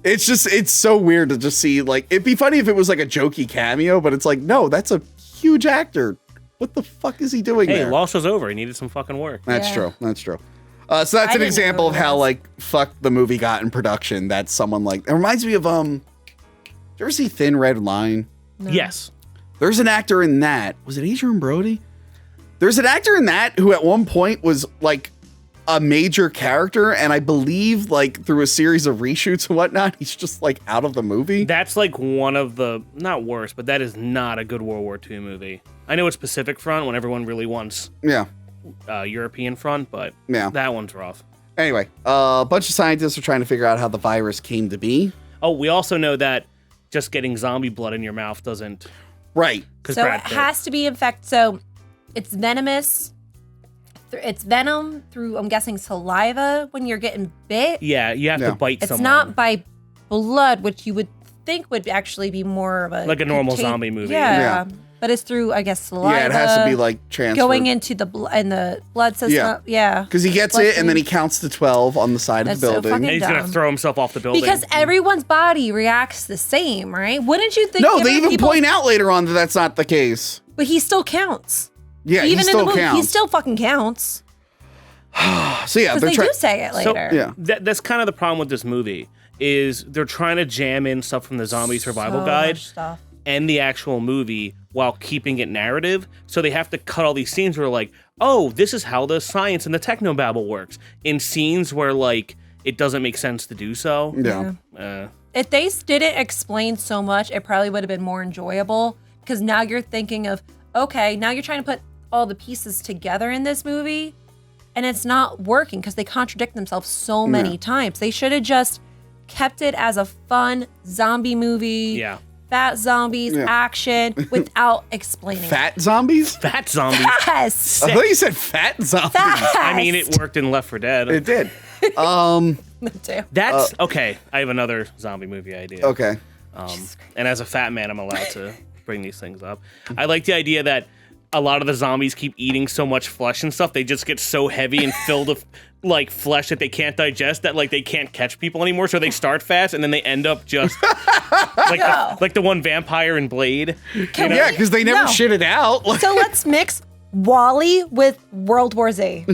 It's so weird to just see, like, it'd be funny if it was like a jokey cameo, but it's like, no, that's a huge actor. What the fuck is he doing Hey, there? Lost was over. He needed some fucking work. That's Yeah. true. That's true. So that's an didn't example of know how this. like fuck the movie got in production. That someone like, it reminds me of did you ever see Thin Red Line? Yes. There's an actor in that. Was it Adrian Brody? There's an actor in that who at one point was like a major character, and I believe like through a series of reshoots and whatnot, he's just like out of the movie. That's like one of the, not worst, but that is not a good World War II movie. I know it's Pacific Front when everyone really wants Yeah. European Front, but Yeah. that one's rough. Anyway, a bunch of scientists are trying to figure out how the virus came to be. Oh, we also know that just getting zombie blood in your mouth doesn't. Right. Because So Brad it Pitt. has to be infected. So it's venomous. It's venom through, I'm guessing, saliva when you're getting bit. Yeah, you have Yeah. to bite It's someone. not by blood, which you would think would actually be more of a Like a normal zombie movie. Yeah. But it's through, I guess, saliva. Yeah, it has to be like transferred. going into the blood system. Yeah. Yeah. Because he gets it, and then he counts to 12 on the side That's of the so building. fucking and he's going to dumb. throw himself off the building. Because everyone's body reacts the same, right? Wouldn't you think? No, they different even people- point out later on that that's not the case. But he still counts. Yeah, Even he in still the movie, counts. he still fucking counts. So yeah, Because they're they trying. do say it So, later. Yeah. that's kind of the problem with this movie is they're trying to jam in stuff from the zombie survival So guide much stuff. and the actual movie while keeping it narrative. So they have to cut all these scenes where like, oh, this is how the science and the technobabble works in scenes where like it doesn't make sense to do so. Yeah. If they didn't explain so much, it probably would have been more enjoyable. Because now you're thinking of, okay, now you're trying to put all the pieces together in this movie, and it's not working because they contradict themselves so many times. They should have just kept it as a fun zombie movie. Yeah. Fat zombies, action, without explaining. Fat zombies? Fat zombies. Yes. I thought you said fat zombies. Fast. I mean, it worked in Left 4 Dead. It did. Too. That's okay. I have another zombie movie idea. Okay. And as a fat man, I'm allowed to bring these things up. I like the idea that a lot of the zombies keep eating so much flesh and stuff, they just get so heavy and filled with like flesh that they can't digest, that like they can't catch people anymore. So they start fast and then they end up just like the one vampire in Blade. Yeah, because they never No. shit it out. Like, So let's mix Wall-E with World War Z.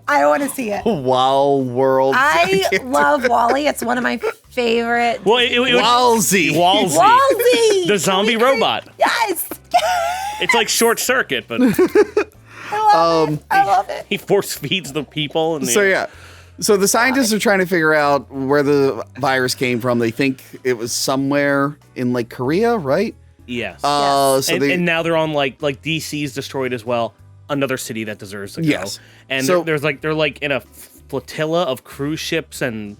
I want to see it. Wow, world. I love Wall-E. It's one of my favorite. Well, it would Wowsy. Wallsy. Wall-E! The zombie robot. Yes! It's like Short Circuit, but I love it. he force feeds the people. And So yeah. So the scientists are trying to figure out where the virus came from. They think it was somewhere in like Korea, right? Yes. So and now they're on like DC's destroyed as well. Another city that deserves to go. Yes. And So- they're like in a flotilla of cruise ships and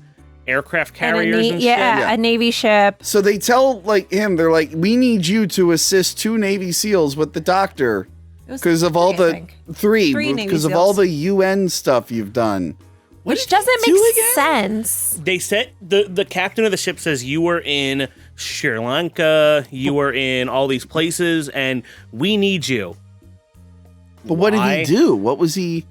aircraft carriers and shit. Yeah. a Navy ship. So they tell like him, they're like, we need you to assist 2 Navy SEAls with the doctor It was because of all three, I the think. 3 Three Navy because of all SEAls. the UN stuff you've done. Which doesn't make sense. They said the captain of the ship says you were in Sri Lanka, you were in all these places, and we need you. But what did Why? he do? What was he?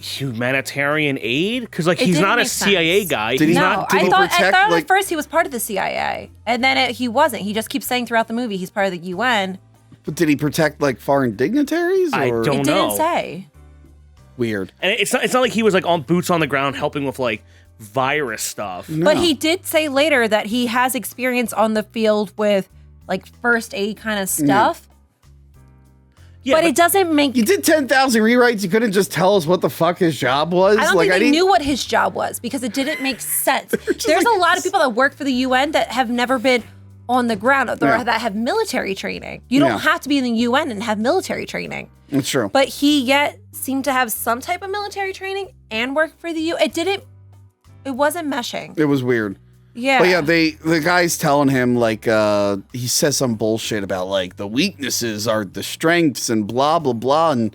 Humanitarian aid? Because like It he's didn't not a make CIA sense. guy. Did He's he- No, not. did I he thought protect, at like- first he was part of the CIA, and then he wasn't. He just keeps saying throughout the movie he's part of the UN. But did he protect like foreign dignitaries? I or- don't It know. didn't say. Weird. And it's not like he was like on boots on the ground helping with like virus stuff. But he did say later that he has experience on the field with like first aid kind of stuff. Yeah, but it doesn't make. You did 10,000 rewrites. You couldn't just tell us what the fuck his job was. I don't like think they didn't. knew what his job was because it didn't make sense. There's like- a lot of people that work for the UN that have never been on the ground or Yeah. that have military training. You don't Yeah. have to be in the UN and have military training. It's true. But he yet seemed to have some type of military training and work for the UN. It wasn't meshing. It was weird. Yeah. But yeah, the guy's telling him like he says some bullshit about like the weaknesses are the strengths and blah blah blah and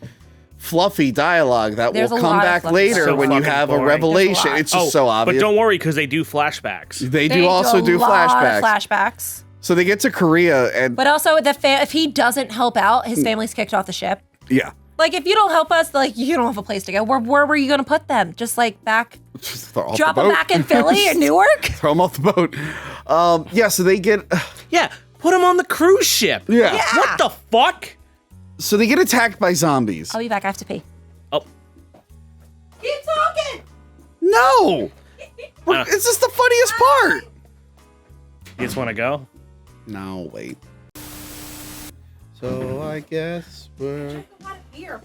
fluffy dialogue that There's will a come lot of back fluffy later stuff. when So you fucking have a boring. revelation. There's a lot. It's just so obvious. But don't worry because they do flashbacks. They do also do a lot flashbacks. of flashbacks. So they get to Korea and But also, if he doesn't help out, his family's kicked off the ship. yeah, Like, if you don't help us, like, you don't have a place to go. Where were you going to put them? Just like back, just throw off drop the them boat. back in Philly or Newark? Throw them off the boat. Yeah, so they get Yeah, put him on the cruise ship. yeah. What the fuck? So they get attacked by zombies. I'll be back. I have to pee. Oh, Keep talking. No, it's just the funniest part. you just want to go? No, wait. So I guess we're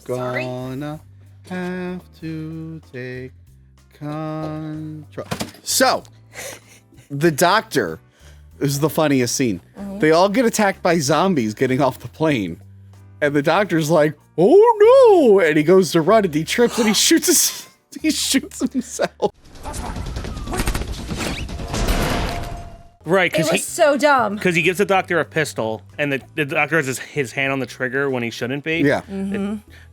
gonna have to take control. So, the doctor is the funniest scene. They all get attacked by zombies getting off the plane. And the doctor's like, oh no! And he goes to run and he trips and he shoots himself. Right, It because was so dumb. he gives the doctor a pistol, and the doctor has his hand on the trigger when he shouldn't be. Yeah.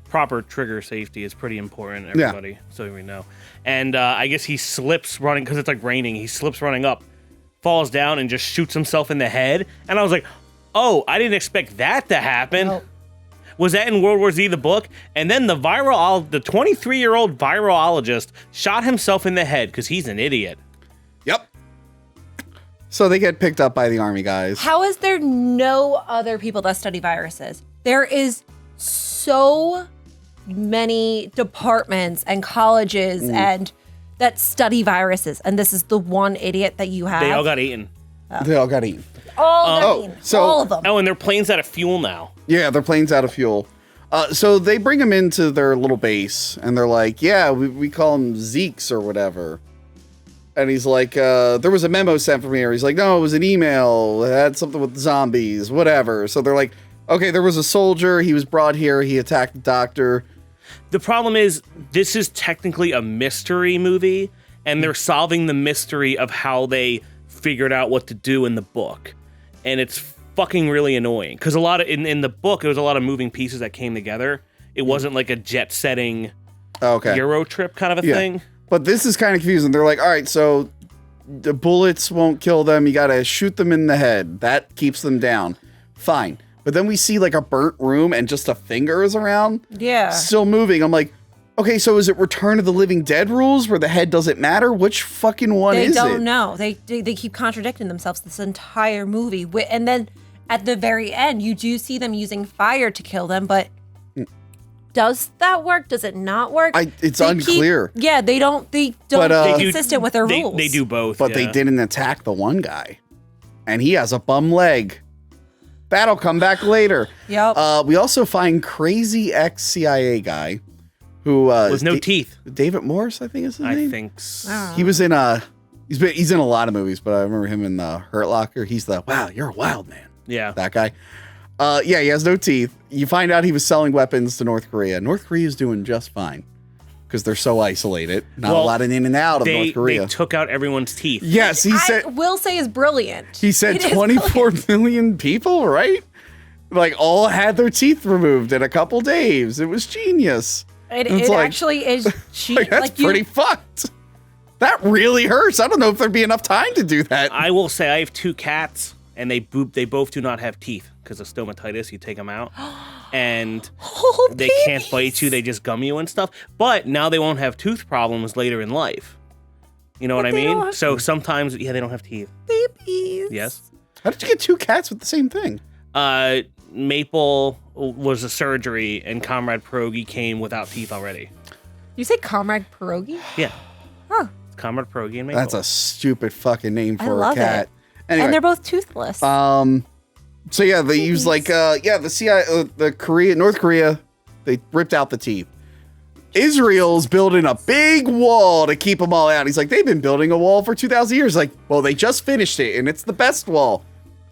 Proper trigger safety is pretty important, everybody, so we know. And I guess he slips running, because it's like raining, he slips running up, falls down, and just shoots himself in the head. And I was like, oh, I didn't expect that to happen. Nope. Was that in World War Z, the book? And then the 23-year-old virologist shot himself in the head, because he's an idiot. Yep. So they get picked up by the army guys. How is there no other people that study viruses? There is so many departments and colleges and that study viruses, and this is the one idiot that you have. They all got eaten. They all got eaten. all so- of them. Oh, and their plane's out of fuel now. Yeah, their plane's out of fuel. So they bring him into their little base, and they're like, yeah, we call him Zeeks or whatever. And he's like, there was a memo sent from here. He's like, no, it was an email. It had something with zombies, whatever. So they're like, okay, there was a soldier. He was brought here. He attacked the doctor. The problem is, this is technically a mystery movie, and they're solving the mystery of how they figured out what to do in the book. And it's fucking really annoying. Because a lot of, in the book, it was a lot of moving pieces that came together. It wasn't like a jet-setting Okay. Euro trip kind of a Yeah. thing. But this is kind of confusing. They're like, all right, so the bullets won't kill them. You got to shoot them in the head. That keeps them down. Fine. But then we see like a burnt room and just a finger is around. Yeah. Still moving. I'm like, okay, so is it Return of the Living Dead rules where the head doesn't matter? Which fucking one They is don't it? know. They keep contradicting themselves this entire movie. And then at the very end, you do see them using fire to kill them, but does that work? Does it not work? It's They unclear. They don't But, be They consistent with their rules. They do both. But they yeah. didn't attack the one guy. And he has a bum leg. That'll come back later. Yep. We also find crazy ex-CIA guy who with no teeth. David Morse, I think is his name. I think so. He was in he's in a lot of movies, but I remember him in the Hurt Locker. He's the wow, you're a wild man. Yeah. That guy. Yeah, he has no teeth. You find out he was selling weapons to North Korea. North Korea is doing just fine because they're so isolated. Not a lot of in and out of North Korea. They took out everyone's teeth. Yes, he said. I will say is brilliant. He said 24 million people, right? Like all had their teeth removed in a couple days. It was genius. It like, actually is. That's pretty fucked. That really hurts. I don't know if there'd be enough time to do that. I will say I have 2 cats, and they both do not have teeth because of stomatitis. You take them out, and they can't bite you. They just gum you and stuff. But now they won't have tooth problems later in life. You know what I mean? So sometimes, they don't have teeth. Babies. Yes. How did you get 2 cats with the same thing? Maple was a surgery, and Comrade Pierogi came without teeth already. You say Comrade Pierogi? Yeah. Huh. It's Comrade Pierogi and Maple. That's a stupid fucking name for I a cat. It. Anyway, And they're both toothless. So yeah, they use like the CIA, North Korea, they ripped out the teeth. Israel's building a big wall to keep them all out. He's like, they've been building a wall for 2,000 years. Like, well, they just finished it, and it's the best wall.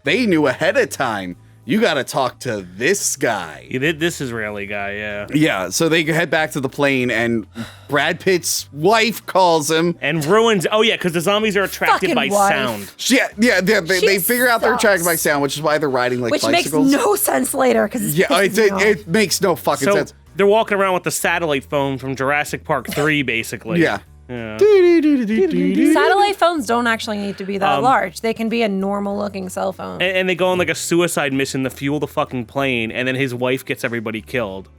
They knew ahead of time. You got to talk to this guy. This Israeli guy, yeah. Yeah, so they head back to the plane, and Brad Pitt's wife calls him. And ruins, because the zombies are attracted Fucking by wife. sound. Yeah, they figure out they're attracted by sound, which is why they're riding like bicycles. Which makes no sense later, because it makes no fucking sense. They're walking around with the satellite phone from Jurassic Park 3, basically. Yeah. Satellite phones don't actually need to be that large. They can be a normal looking cell phone. And they go on like a suicide mission to fuel the fucking plane, and then his wife gets everybody killed.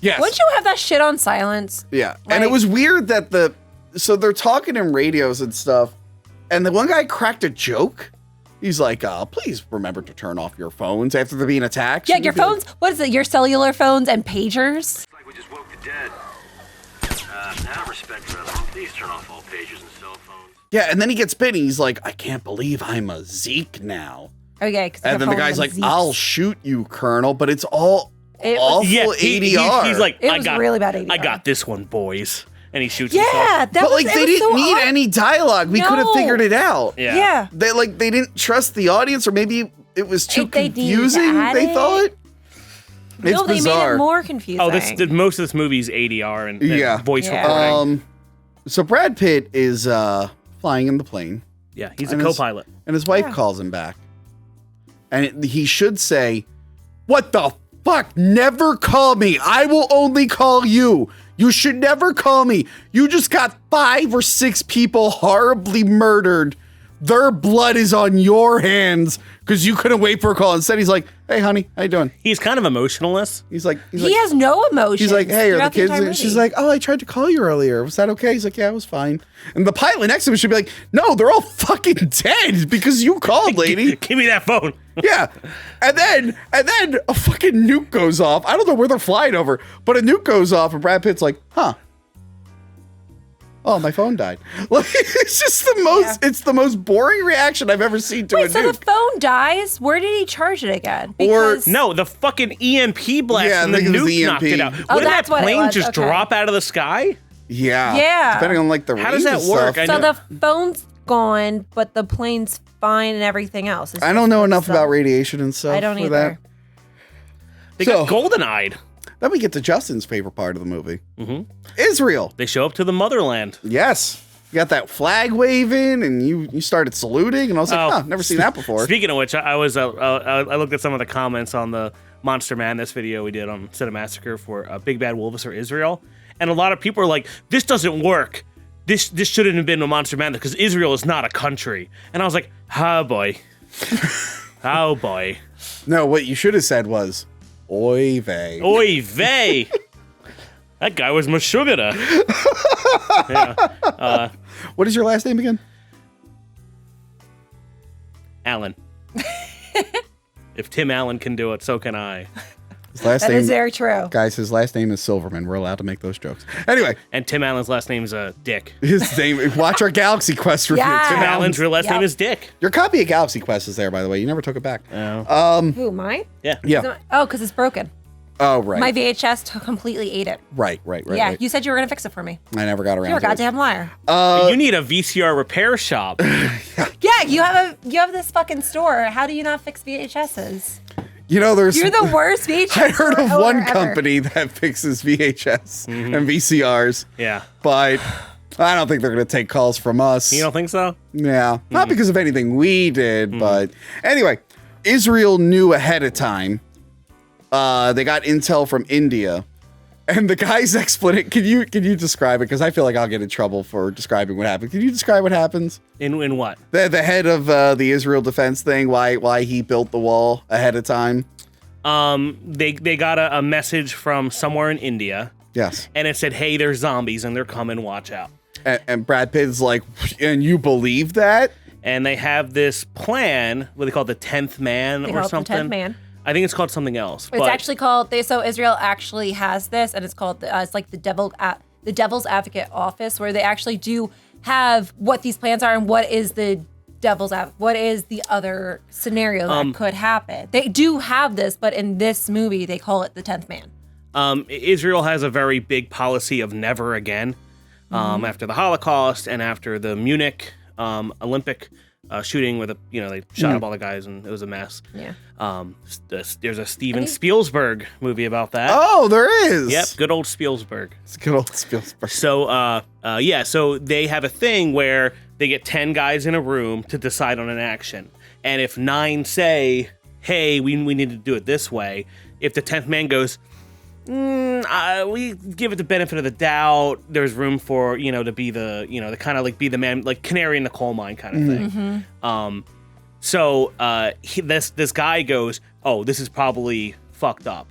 Yes. Wouldn't you have that shit on silence? Yeah. And it was weird that so they're talking in radios and stuff, and the one guy cracked a joke. He's like, please remember to turn off your phones after they're being attacked. Yeah, your phones, what is it, your cellular phones and pagers? It's like we just woke the dead. Out of respect for them, please turn off all pagers and cell phones. Yeah, and then he gets bit, and he's like, I can't believe I'm a Zeke now. Okay. And then the guy's like, I'll shoot you, Colonel, but it's all awful ADR. He's like, it was really bad ADR. I got this one, boys. And he shoots yeah, himself. But like, they didn't need any dialogue. We could have figured it out. Yeah. They didn't trust the audience, or maybe it was too confusing, they thought. It's they bizarre. made it more confusing. Most of this movie is ADR and voice recording. So Brad Pitt is flying in the plane. Yeah, he's a co-pilot. And his wife calls him back. And he should say, what the fuck? Never call me. I will only call you. You should never call me. You just got 5 or 6 people horribly murdered. Their blood is on your hands because you couldn't wait for a call. Instead, he's like, hey, honey, how you doing? He's kind of emotionless. He's like, he has no emotion. He's like, hey, are the kids? She's like, oh, I tried to call you earlier. Was that okay? He's like, yeah, it was fine. And the pilot next to him should be like, no, they're all fucking dead because you called, lady. Give me that phone. Yeah. And then a fucking nuke goes off. I don't know where they're flying over, but a nuke goes off and Brad Pitt's like, huh. Oh, my phone died. Like, it's just it's the most boring reaction I've ever seen to a nuke. So the phone dies? Where did he charge it again? No, the fucking EMP blast and the nuke knocked it out. Oh, Wouldn't that's that what it plane was. just drop out of the sky? Yeah. Yeah. Depending on like the How does that work? So the phone's gone, but the plane's fine and everything else. I don't know enough about radiation and stuff. I don't for either. That. They got golden-eyed. Then we get to Justin's favorite part of the movie. Mm-hmm. Israel. They show up to the motherland. Yes. You got that flag waving, and you started saluting, and I was like, never seen that before. Speaking of which, I looked at some of the comments on the Monster Madness video we did on Cinemassacre for Big Bad Wolves for Israel, and a lot of people are like, this doesn't work. This shouldn't have been a Monster Madness because Israel is not a country. And I was like, oh boy. Oh boy. No, what you should have said was, oy vey. Oy vey. That guy was Meshuggah. Yeah. What is your last name again? Allen. If Tim Allen can do it, so can I. His last That name is very true. Guys, his last name is Silverman. We're allowed to make those jokes. Anyway. And Tim Allen's last name is Dick. His name. Watch our Galaxy Quest review. Yeah. Tim Allen's real last name is Dick. Your copy of Galaxy Quest is there, by the way. You never took it back. Oh. Who, mine? Yeah. Yeah. Oh, because it's broken. Oh, right. My VHS completely ate it. Right. Yeah, right. you said you were going to fix it for me. I never got around You're a to it. goddamn liar. You need a VCR repair shop. Yeah, you have this fucking store. How do you not fix VHSs? You know, You're the worst VHS. I heard of one ever. company that fixes VHS and VCRs. Yeah. But I don't think they're going to take calls from us. You don't think so? Yeah. Not because of anything we did, but anyway, Israel knew ahead of time. They got intel from India. And the guy's explanation, can you describe it? Because I feel like I'll get in trouble for describing what happened. Can you describe what happens? In what? The head of the Israel defense thing, why he built the wall ahead of time? They got a message from somewhere in India. Yes. And it said, hey, there's zombies and they're coming, watch out. And Brad Pitt's like, and you believe that? And they have this plan, what they call the 10th man They or call it something. the 10th man. I think it's called something else. It's actually called. So Israel actually has this, and it's called. It's like the Devil's Advocate Office, where they actually do have what these plans are and what is the what is the other scenario that could happen. They do have this, but in this movie, they call it the 10th man. Israel has a very big policy of never again. After the Holocaust and after the Munich Olympic shooting where they shot up all the guys and it was a mess. Yeah. There's a Steven Spielberg movie about that. Oh, there is. Yep, good old Spielberg. It's good old Spielberg. So, so they have a thing where they get 10 guys in a room to decide on an action. And if 9 say, hey, we need to do it this way, if the 10th man goes, we give it the benefit of the doubt, there's room for, to be the kind of like be the man, like canary in the coal mine kind of thing. So this guy goes, oh, this is probably fucked up.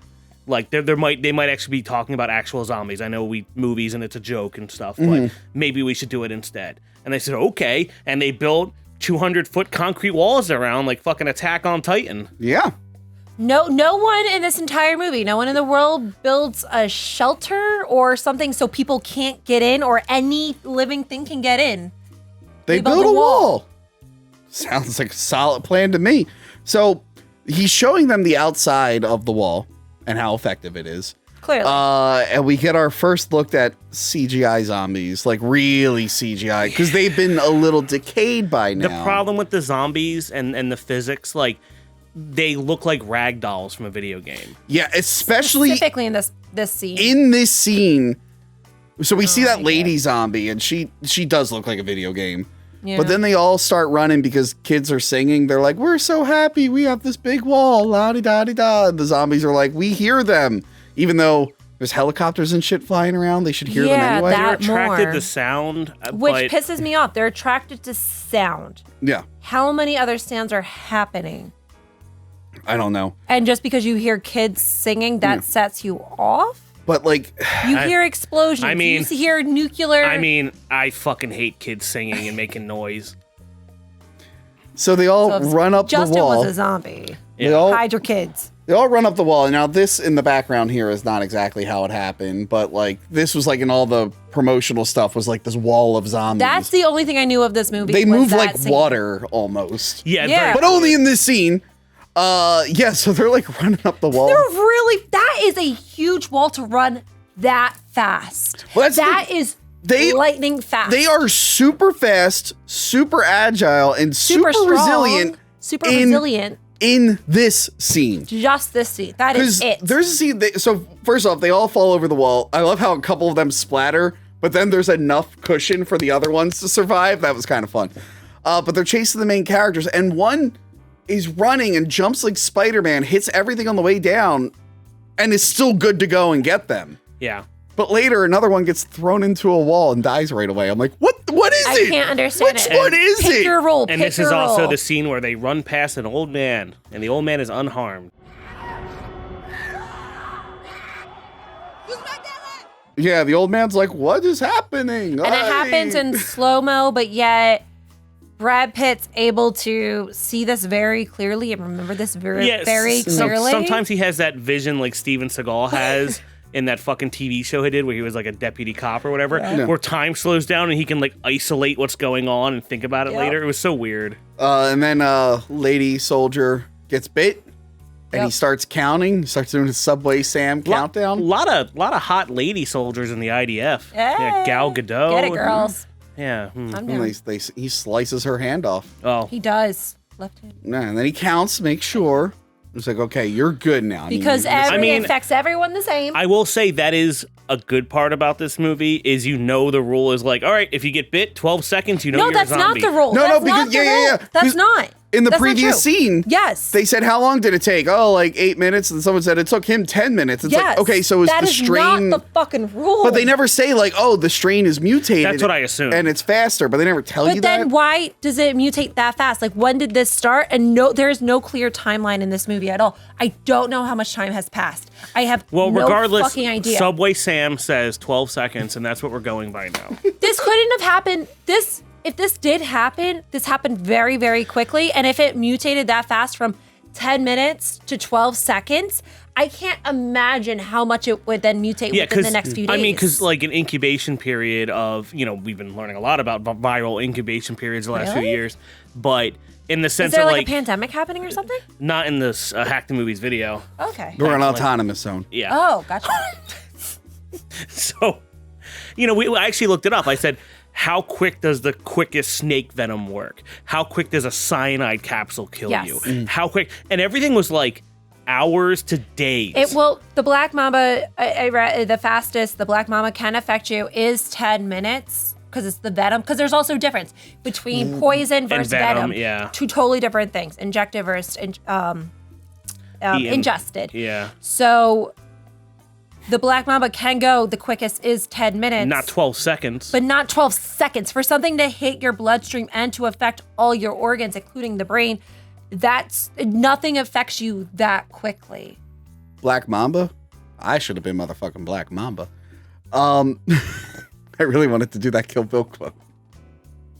Like they might actually be talking about actual zombies. I know movies and it's a joke and stuff, but maybe we should do it instead. And they said, okay. And they built 200-foot concrete walls around like fucking Attack on Titan. Yeah. No one in this entire movie, no one in the world builds a shelter or something so people can't get in or any living thing can get in. They built a wall. Sounds like a solid plan to me. So he's showing them the outside of the wall and how effective it is. Clearly. And we get our first look at CGI zombies, like really CGI, because they've been a little decayed by now. The problem with the zombies and the physics, like, they look like rag dolls from a video game. Yeah, especially specifically in this scene. In this scene, so we see that lady zombie, and she does look like a video game. Yeah. But then they all start running because kids are singing. They're like, "We're so happy, we have this big wall, la di da di da." And the zombies are like, "We hear them," even though there's helicopters and shit flying around. They should hear them anyway. They're attracted to sound, which pisses me off. They're attracted to sound. Yeah. How many other sounds are happening? I don't know. And just because you hear kids singing, that sets you off? But like, you hear explosions. I mean, you hear nuclear. I mean, I fucking hate kids singing and making noise. So they all run up the wall. Justin was a zombie. Yeah. Hide your kids. They all run up the wall. Now, this in the background here is not exactly how it happened, but like this was like in all the promotional stuff was like this wall of zombies. That's the only thing I knew of this movie. They move like water almost. Yeah. But only in this scene. So they're like running up the wall. That is a huge wall to run that fast. Well, that is lightning fast. They are super fast, super agile, and super strong, resilient. Super resilient. In this scene. Just this scene. That is it. There's a scene, so first off, they all fall over the wall. I love how a couple of them splatter, but then there's enough cushion for the other ones to survive. That was kind of fun. But they're chasing the main characters, and one is running and jumps like Spider-Man, hits everything on the way down, and is still good to go and get them. Yeah. But later, another one gets thrown into a wall and dies right away. I'm like, what is it? I can't understand Which one is pick it? Your role, and this is also the scene where they run past an old man, and the old man is unharmed. Yeah, the old man's like, what is happening? And it happens in slow-mo, but yet Brad Pitt's able to see this very clearly and remember this very clearly. Sometimes he has that vision like Steven Seagal has in that fucking TV show he did where he was like a deputy cop or whatever, where time slows down and he can like isolate what's going on and think about it later. It was so weird. And then lady soldier gets bit. And he starts counting. He starts doing his Subway Sam countdown. A lot of hot lady soldiers in the IDF. Yeah, Gal Gadot. Get it, girls. Yeah. I'm down. He slices her hand off. Oh. He does. Left hand. Yeah, and then he counts, makes sure. It's like, okay, you're good now. Because it affects everyone the same. I will say that is a good part about this movie is the rule is like, all right, if you get bit, 12 seconds, you're a zombie. No, that's not the rule. No, because yeah. That's not. In the That's not previous true. scene, yes, they said, how long did it take? Oh, like 8 minutes. And someone said it took him 10 minutes. It's like, okay, so is the strain... That is not the fucking rule. But they never say like, oh, the strain is mutated. That's what I assume. And it's faster, but they never tell you that. But then why does it mutate that fast? Like, when did this start? And there is no clear timeline in this movie at all. I don't know how much time has passed. I have regardless, no fucking idea. Subway Sam says 12 seconds, and that's what we're going by now. This couldn't have happened. If this did happen, this happened very, very quickly. And if it mutated that fast from 10 minutes to 12 seconds, I can't imagine how much it would then mutate within the next few days. I mean, because like an incubation period of, we've been learning a lot about viral incubation periods the last few years, but in the sense is there of like a pandemic happening or something? Not in this Hack the Movies video. Okay. We're an autonomous zone. Yeah. Oh, gotcha. So, I actually looked it up. I said, how quick does the quickest snake venom work? How quick does a cyanide capsule kill you? How quick? And everything was like hours to days. The Black Mamba, I read the fastest the Black Mamba can affect you is 10 minutes because it's the venom. Because there's also a difference between poison versus venom. Yeah. Two totally different things. Injected versus ingested. Yeah. So the Black Mamba can go, the quickest is 10 minutes. Not 12 seconds. But not 12 seconds. For something to hit your bloodstream and to affect all your organs, including the brain, nothing affects you that quickly. Black Mamba? I should have been motherfucking Black Mamba. I really wanted to do that Kill Bill quote.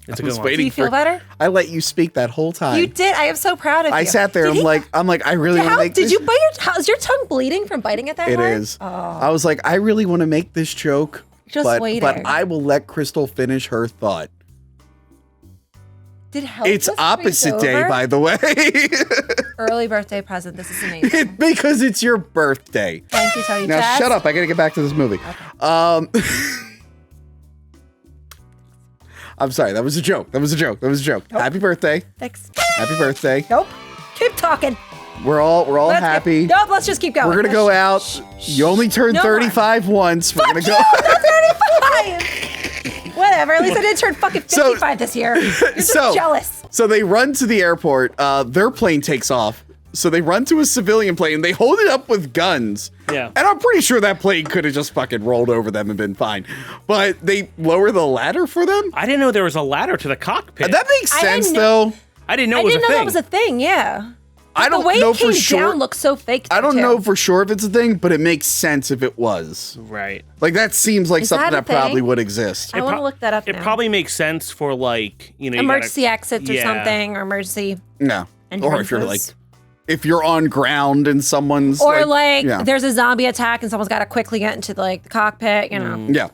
It's a good one. Do you feel better? I let you speak that whole time. You did. I am so proud of you. I sat there. I'm like, I really want to make this. Did you bite is your tongue bleeding from biting it that hard? It is. Oh. I was like, I really want to make this joke. Just waiting. But I will let Crystal finish her thought. It's opposite day, by the way. Early birthday present. This is amazing. Because it's your birthday. Thank you, Tony. Now Jazz. shut up. I got to get back to this movie. Okay. I'm sorry. That was a joke. Nope. Happy birthday. Thanks. Happy birthday. Nope. Keep talking. We're all happy. Nope. Let's just keep going. We're gonna go out. You only turned 35 once. We're gonna go. I'm 35. Whatever. At least I didn't turn fucking 55 this year. You're just jealous. So they run to the airport. Their plane takes off. So they run to a civilian plane. They hold it up with guns. Yeah. And I'm pretty sure that plane could have just fucking rolled over them and been fine. But they lower the ladder for them? I didn't know there was a ladder to the cockpit. That makes sense, though. I didn't know it was a thing. I didn't know that was a thing, yeah. I don't the way know it came for sure. Down looks so fake. I don't know for sure if it's a thing, but it makes sense if it was. Right. Like, that seems like Is something that a that probably thing? would exist. I want to look that up now. It probably makes sense for, like, emergency exits or something, or emergency No. entrances. Or if you're, like, if you're on ground and someone's or yeah. there's a zombie attack and someone's got to quickly get into the cockpit, you know. Yeah.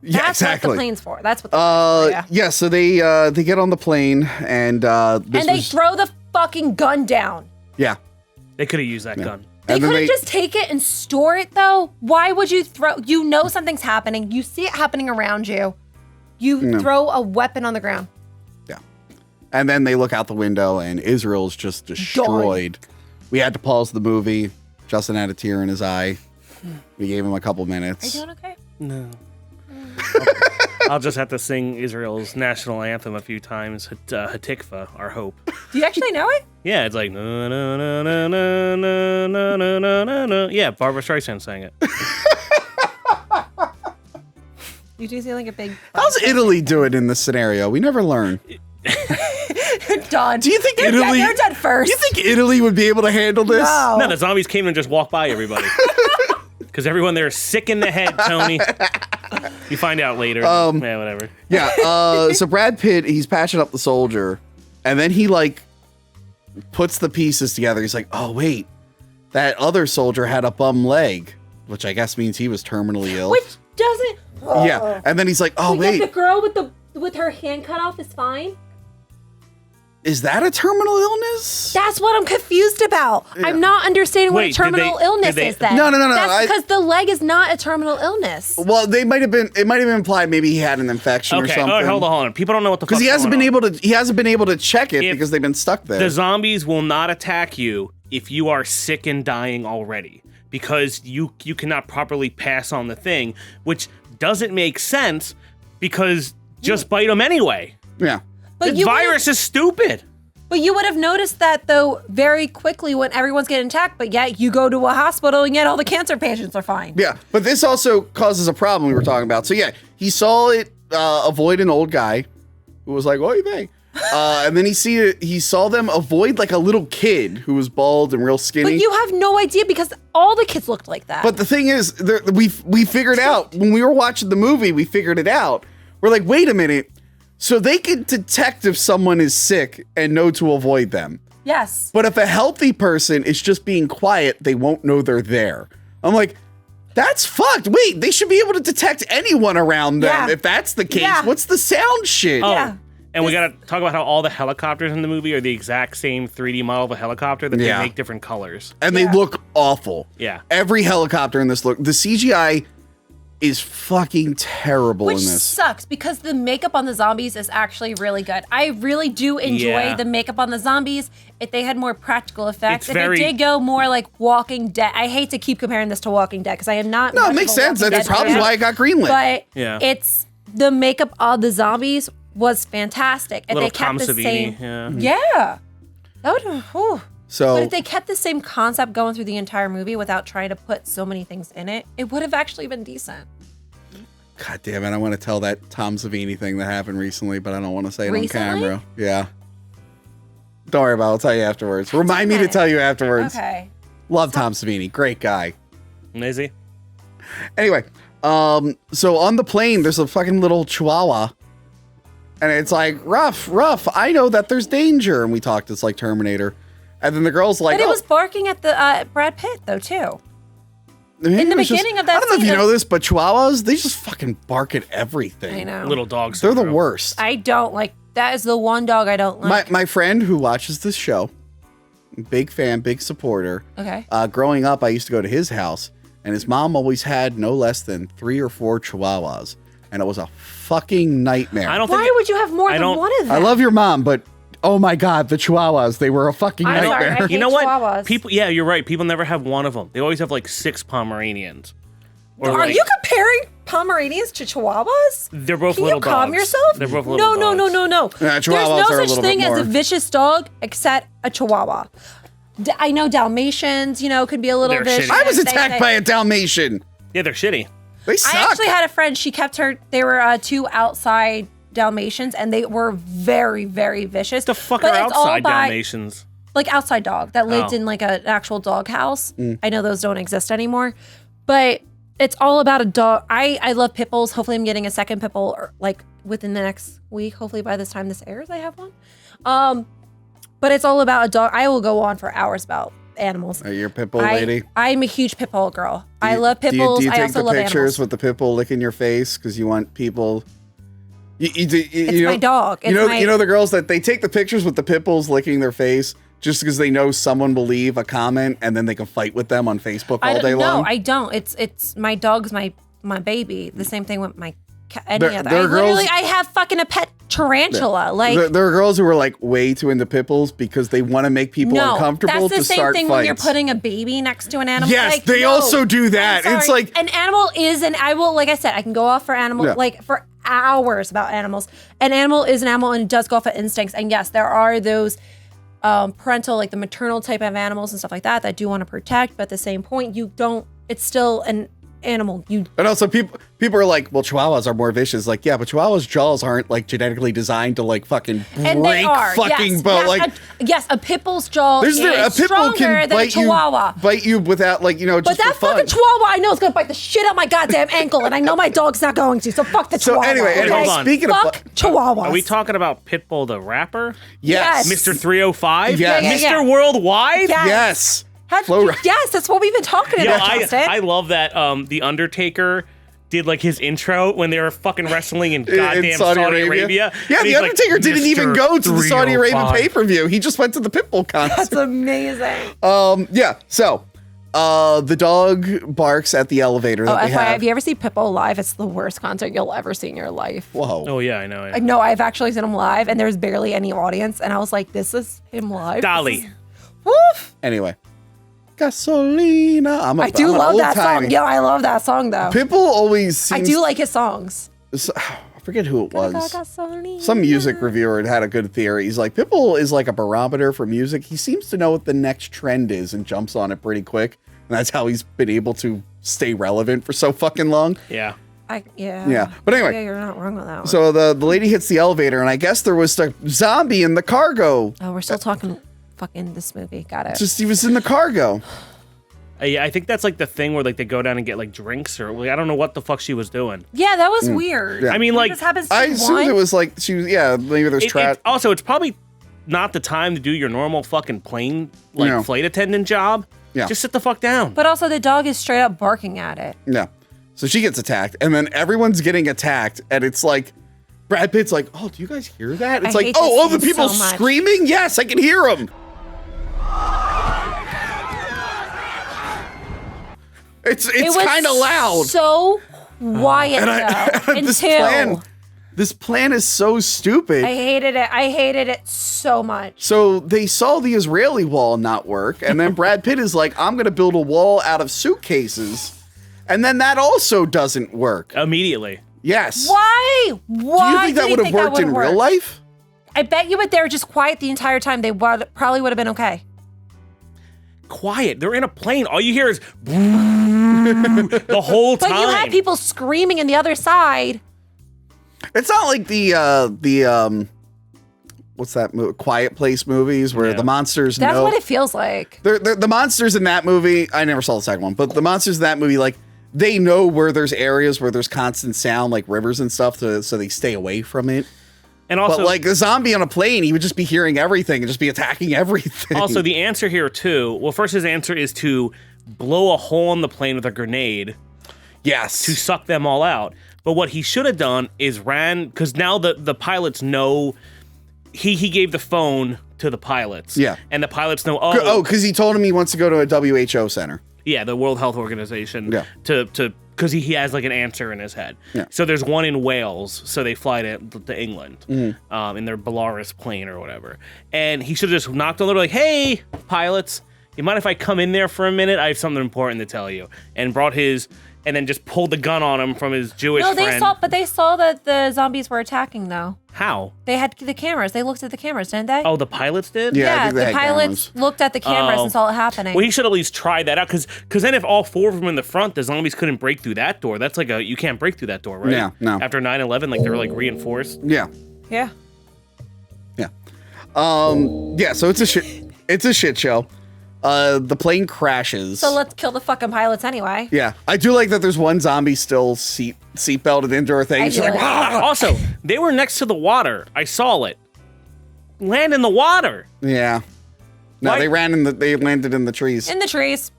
Yeah, That's exactly. what the plane's for. That's what the plane's for, yeah. So they get on the plane and they throw the fucking gun down. Yeah. They could have used that gun. They could have just take it and store it though. Why would you throw? You know something's happening. You see it happening around you. You throw a weapon on the ground. Yeah. And then they look out the window and Israel's just destroyed. We had to pause the movie. Justin had a tear in his eye. We gave him a couple minutes. Are you doing okay? No. I'll just have to sing Israel's national anthem a few times. Hatikva, our hope. Do you actually know it? Yeah, it's like na na na na na na na na na na. Yeah, Barbara Streisand sang it. You do seem like a big. How's Italy doing in this scenario? We never learn. You're done. Do you think Italy? They're dead first. Do you think Italy would be able to handle this? No, the zombies came and just walked by everybody. Because everyone there is sick in the head, Tony. You find out later. Yeah, whatever. Yeah. So Brad Pitt, he's patching up the soldier, and then he puts the pieces together. He's like, "Oh wait, that other soldier had a bum leg," which I guess means he was terminally ill. Which doesn't. Yeah. And then he's like, "Oh wait, the girl with her hand cut off is fine." Is that a terminal illness? That's what I'm confused about. I'm not understanding what a terminal illness is then. No. That's because the leg is not a terminal illness. Well, it might have been implied maybe he had an infection or something. Okay, hold on. People don't know what the fuck because he hasn't been able to check it because they've been stuck there. The zombies will not attack you if you are sick and dying already, because you cannot properly pass on the thing, which doesn't make sense because just bite them anyway. Yeah. But the virus is stupid. But you would have noticed that, though, very quickly when everyone's getting attacked, but yet you go to a hospital and yet all the cancer patients are fine. Yeah, but this also causes a problem we were talking about. So yeah, he saw it avoid an old guy who was like, "Oy vey." And then he saw them avoid like a little kid who was bald and real skinny. But you have no idea because all the kids looked like that. But the thing is, we figured out, when we were watching the movie, we figured it out. We're like, wait a minute. So they can detect if someone is sick and know to avoid them. Yes. But if a healthy person is just being quiet, they won't know they're there. I'm like, that's fucked. Wait, they should be able to detect anyone around them. Yeah. If that's the case, Yeah. what's the sound shit? Oh, Yeah. and we gotta talk about how all the helicopters in the movie are the exact same 3D model of a helicopter that they make different colors. And they look awful. Yeah. Every helicopter in this the CGI is fucking terrible Which in this. sucks because the makeup on the zombies is actually really good. I really do enjoy the makeup on the zombies. If they had more practical effects, if it did go more like Walking Dead. I hate to keep comparing this to Walking Dead because I am not. No, it makes sense. That's probably why it got greenlit. But it's the makeup of the zombies was fantastic. And Little they kept Tom the Savini, same. Yeah. That would. Whew. So, but if they kept the same concept going through the entire movie without trying to put so many things in it, it would have actually been decent. God damn it, I want to tell that Tom Savini thing that happened recently, but I don't want to say it on camera. Yeah. Don't worry about it. I'll tell you afterwards. Remind me to tell you afterwards. Okay. Love Tom Savini. Great guy. Is he? Anyway, so on the plane, there's a fucking little chihuahua. And it's like, rough. I know that there's danger. And we talked, it's like Terminator. And then the girl's like, but it was barking at the Brad Pitt though too. In the beginning of that I don't know if scene, you know this, but chihuahuas, they just fucking bark at everything. I know. Little dogs. They're the worst. I don't like. That is the one dog I don't like. My friend who watches this show, big fan, big supporter. Okay. Growing up, I used to go to his house, and his mom always had no less than 3 or 4 chihuahuas, and it was a fucking nightmare. Why would you have more than one of them? I love your mom, but oh my god, the chihuahuas, they were a fucking nightmare. Sorry, You know what? chihuahuas. People, yeah, you're right. People never have one of them. They always have like 6 Pomeranians. Or Are you comparing Pomeranians to Chihuahuas? They're both Can little you calm dogs. yourself? They're both little dogs. No. Yeah, There's Chihuahuas no are a such little thing bit as a more. vicious dog except a Chihuahua. I know Dalmatians, could be a little They're vicious. shitty. I was attacked by a Dalmatian. Yeah, they're shitty. They suck. I actually had a friend. She kept they were 2 outside Dalmatians, and they were very, very vicious. The fuck But are it's all outside by- Dalmatians? Like outside dog that lived Oh. in like an actual dog house. Mm. I know those don't exist anymore, but it's all about a dog. I love pit bulls. Hopefully I'm getting a second pit bull like within the next week. Hopefully by this time this airs, I have one. But it's all about a dog. I will go on for hours about animals. Are you a pit bull lady? I'm a huge pit bull girl. I love pit bulls. Do you I take also the love pictures animals. with the pit bull licking your face because you want people? It's my dog. You know the girls that they take the pictures with the pit bulls licking their face just because they know someone will leave a comment and then they can fight with them on Facebook all day long. No, I don't. It's my dog's my baby. The same thing with my cat. Any There- other. there are girls- I have fucking a pet tarantula. There are girls who are like way too into pit bulls because they want to make people uncomfortable that's the to same start thing fights. when you're putting a baby next to an animal. Yes, Like, they no. also do that. I'm It's sorry. like an animal is I will, like I said, I can go off for animal, Yeah. like for hours about animals. An animal is an animal and it does go off of instincts. And yes, there are those parental, like the maternal type of animals and stuff like that do want to protect. But at the same point, it's still an animal. And also people are like, well, chihuahuas are more vicious. Like, yeah, but chihuahuas' jaws aren't like genetically designed to like fucking And they break are. fucking Yes, bone. yes, Like yes, a pit bull's jaw is a pit bull stronger can than a bite chihuahua. you without like, But just that for fun. fucking chihuahua, I know is gonna bite the shit out my goddamn ankle, and I know my dog's not going to. So fuck the So chihuahua. anyway, okay? hold on. speaking fuck of chihuahuas. Are we talking about Pitbull the rapper? yes. Mr. 305? Yes. Yeah, yeah, Mr. yeah. Worldwide? Yes. Yes. How- Flo Rida. yes, that's what we've been talking You know, about, Justin. I love that The Undertaker did like his intro when they were fucking wrestling in goddamn Saudi Arabia. Yeah, And the he's Undertaker like, didn't even "Mr. go to the Saudi Arabia 305." pay-per-view. He just went to the Pitbull concert. That's amazing. Yeah, so the dog barks at the elevator Oh, that they FYI, have. if you ever see Pitbull live, it's the worst concert you'll ever see in your life. Whoa. Oh yeah, I know. Yeah. No, I've actually seen him live, and there's barely any audience, and I was like, "This is him live." Dolly. Woof. Anyway. Gasolina. I do love that song. Yeah, I love that song though. Pitbull always seems... I do like his songs. I forget who it was. Gasolina. Some music reviewer had a good theory. He's like, Pitbull is like a barometer for music. He seems to know what the next trend is and jumps on it pretty quick. And that's how he's been able to stay relevant for so fucking long. Yeah. Yeah. But anyway. Yeah, you're not wrong with that one. So the lady hits the elevator, and I guess there was a zombie in the cargo. Oh, we're still talking fucking this movie. Got it. Just he was in the cargo. Yeah, I think that's like the thing where like they go down and get like drinks or like, I don't know what the fuck she was doing. Yeah, that was weird. Yeah. I mean, like this happens to I assumed it was like she was. Yeah, maybe there's trash. Also, it's probably not the time to do your normal fucking plane like flight attendant job. Yeah. Just sit the fuck down. But also, the dog is straight up barking at it. Yeah. So she gets attacked, and then everyone's getting attacked, and it's like Brad Pitt's like, "Oh, do you guys hear that?" It's I like, hate "Oh, this all the scene people so much. screaming? Yes, I can hear them." It's It was kind of loud. So quiet though. This plan is so stupid. I hated it. I hated it so much. So they saw the Israeli wall not work, and then Brad Pitt is like, "I'm going to build a wall out of suitcases," and then that also doesn't work. Immediately. Yes. Why? Do you think that would have worked in real life? I bet you if they were just quiet the entire time, they probably would have been okay. Quiet. They're in a plane. All you hear is the whole time. But you had people screaming on the other side. It's not like the what's that movie? Quiet Place movies where the monsters That's know. what it feels like. The monsters in that movie, I never saw the second one, but the monsters in that movie, like, they know where there's areas where there's constant sound, like rivers and stuff, so they stay away from it. And also, but like a zombie on a plane, he would just be hearing everything and just be attacking everything. Also, the answer here too. Well, first his answer is to blow a hole in the plane with a grenade. Yes. To suck them all out. But what he should have done is ran, because now the pilots know. He gave the phone to the pilots. Yeah. And the pilots know. Because he told him he wants to go to a WHO center. Yeah, the World Health Organization. Yeah. Because he has like an answer in his head. Yeah. So there's one in Wales, so they fly to England in their Belarus plane or whatever. And he should have just knocked on the door like, "Hey, pilots, you mind if I come in there for a minute? I have something important to tell you." And and then just pulled the gun on him from his Jewish friend. They saw that the zombies were attacking though. How? They had the cameras. They looked at the cameras, didn't they? Oh, the pilots did? Yeah, I think they the had pilots cameras. looked at the cameras and saw it happening. Well, he should at least try that out, because then if all four of them in the front, the zombies couldn't break through that door. That's like you can't break through that door, right? Yeah, no. After 9/11, like they were like reinforced. Yeah. Yeah. Yeah. So it's a shit show. The plane crashes. So let's kill the fucking pilots anyway. Yeah, I do like that. There's one zombie still seatbelted into her thing. She's like, "Ah!" Also, they were next to the water. I saw it. Land in the water. Yeah. No, Why- they landed in the trees. In the trees.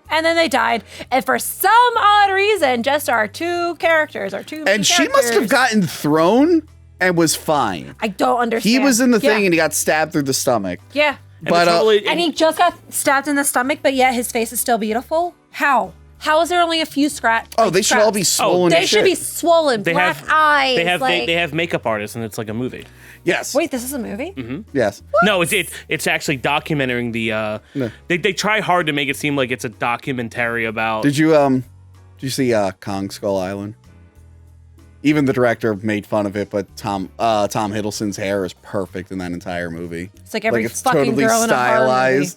And then they died. And for some odd reason, just our two characters, And she must have gotten thrown and was fine. I don't understand. He was in the thing and he got stabbed through the stomach. Yeah. But and he just got stabbed in the stomach, but yet his face is still beautiful. How? How is there only a few scratches? Oh, they should all be swollen. They should be swollen, black eyes. They have makeup artists, and it's like a movie. Yes. Wait, this is a movie? Mm-hmm. Yes. No, it's actually documenting the. No. They try hard to make it seem like it's a documentary about. Did you see Kong Skull Island? Even the director made fun of it, but Tom Hiddleston's hair is perfect in that entire movie. It's like every fucking girl in a horror movie.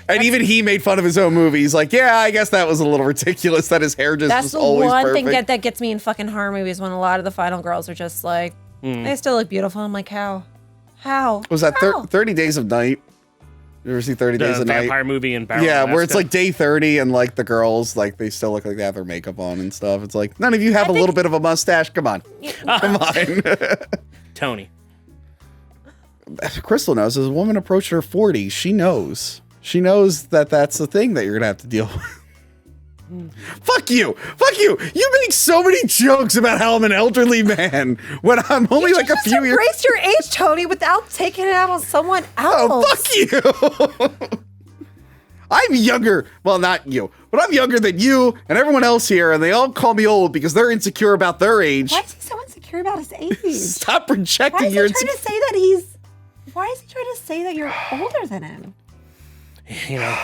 And even he made fun of his own movie. He's like, yeah, I guess that was a little ridiculous that his hair just was always perfect. That's the one thing that gets me in fucking horror movies, when a lot of the final girls are just like, they still look beautiful. I'm like, how? Was that 30 Days of Night? You ever see 30 Days of Night? Vampire movie in Barrow, Yeah, where Alaska. it's like day 30 and like the girls, like they still look like they have their makeup on and stuff. It's like, none of you have a little bit of a mustache. Come on. Come on. Tony. Crystal knows, as a woman approached her 40s, she knows. She knows that that's the thing that you're going to have to deal with. Fuck you. You make so many jokes about how I'm an elderly man when I'm only like a few years. Embrace your age, Tony, without taking it out on someone else. Oh, fuck you. I'm younger. Well, not you, but I'm younger than you and everyone else here, and they all call me old because they're insecure about their age. Why is he so insecure about his age? Stop projecting Why is he your trying to say that he's... Why is he trying to say that you're older than him? You know,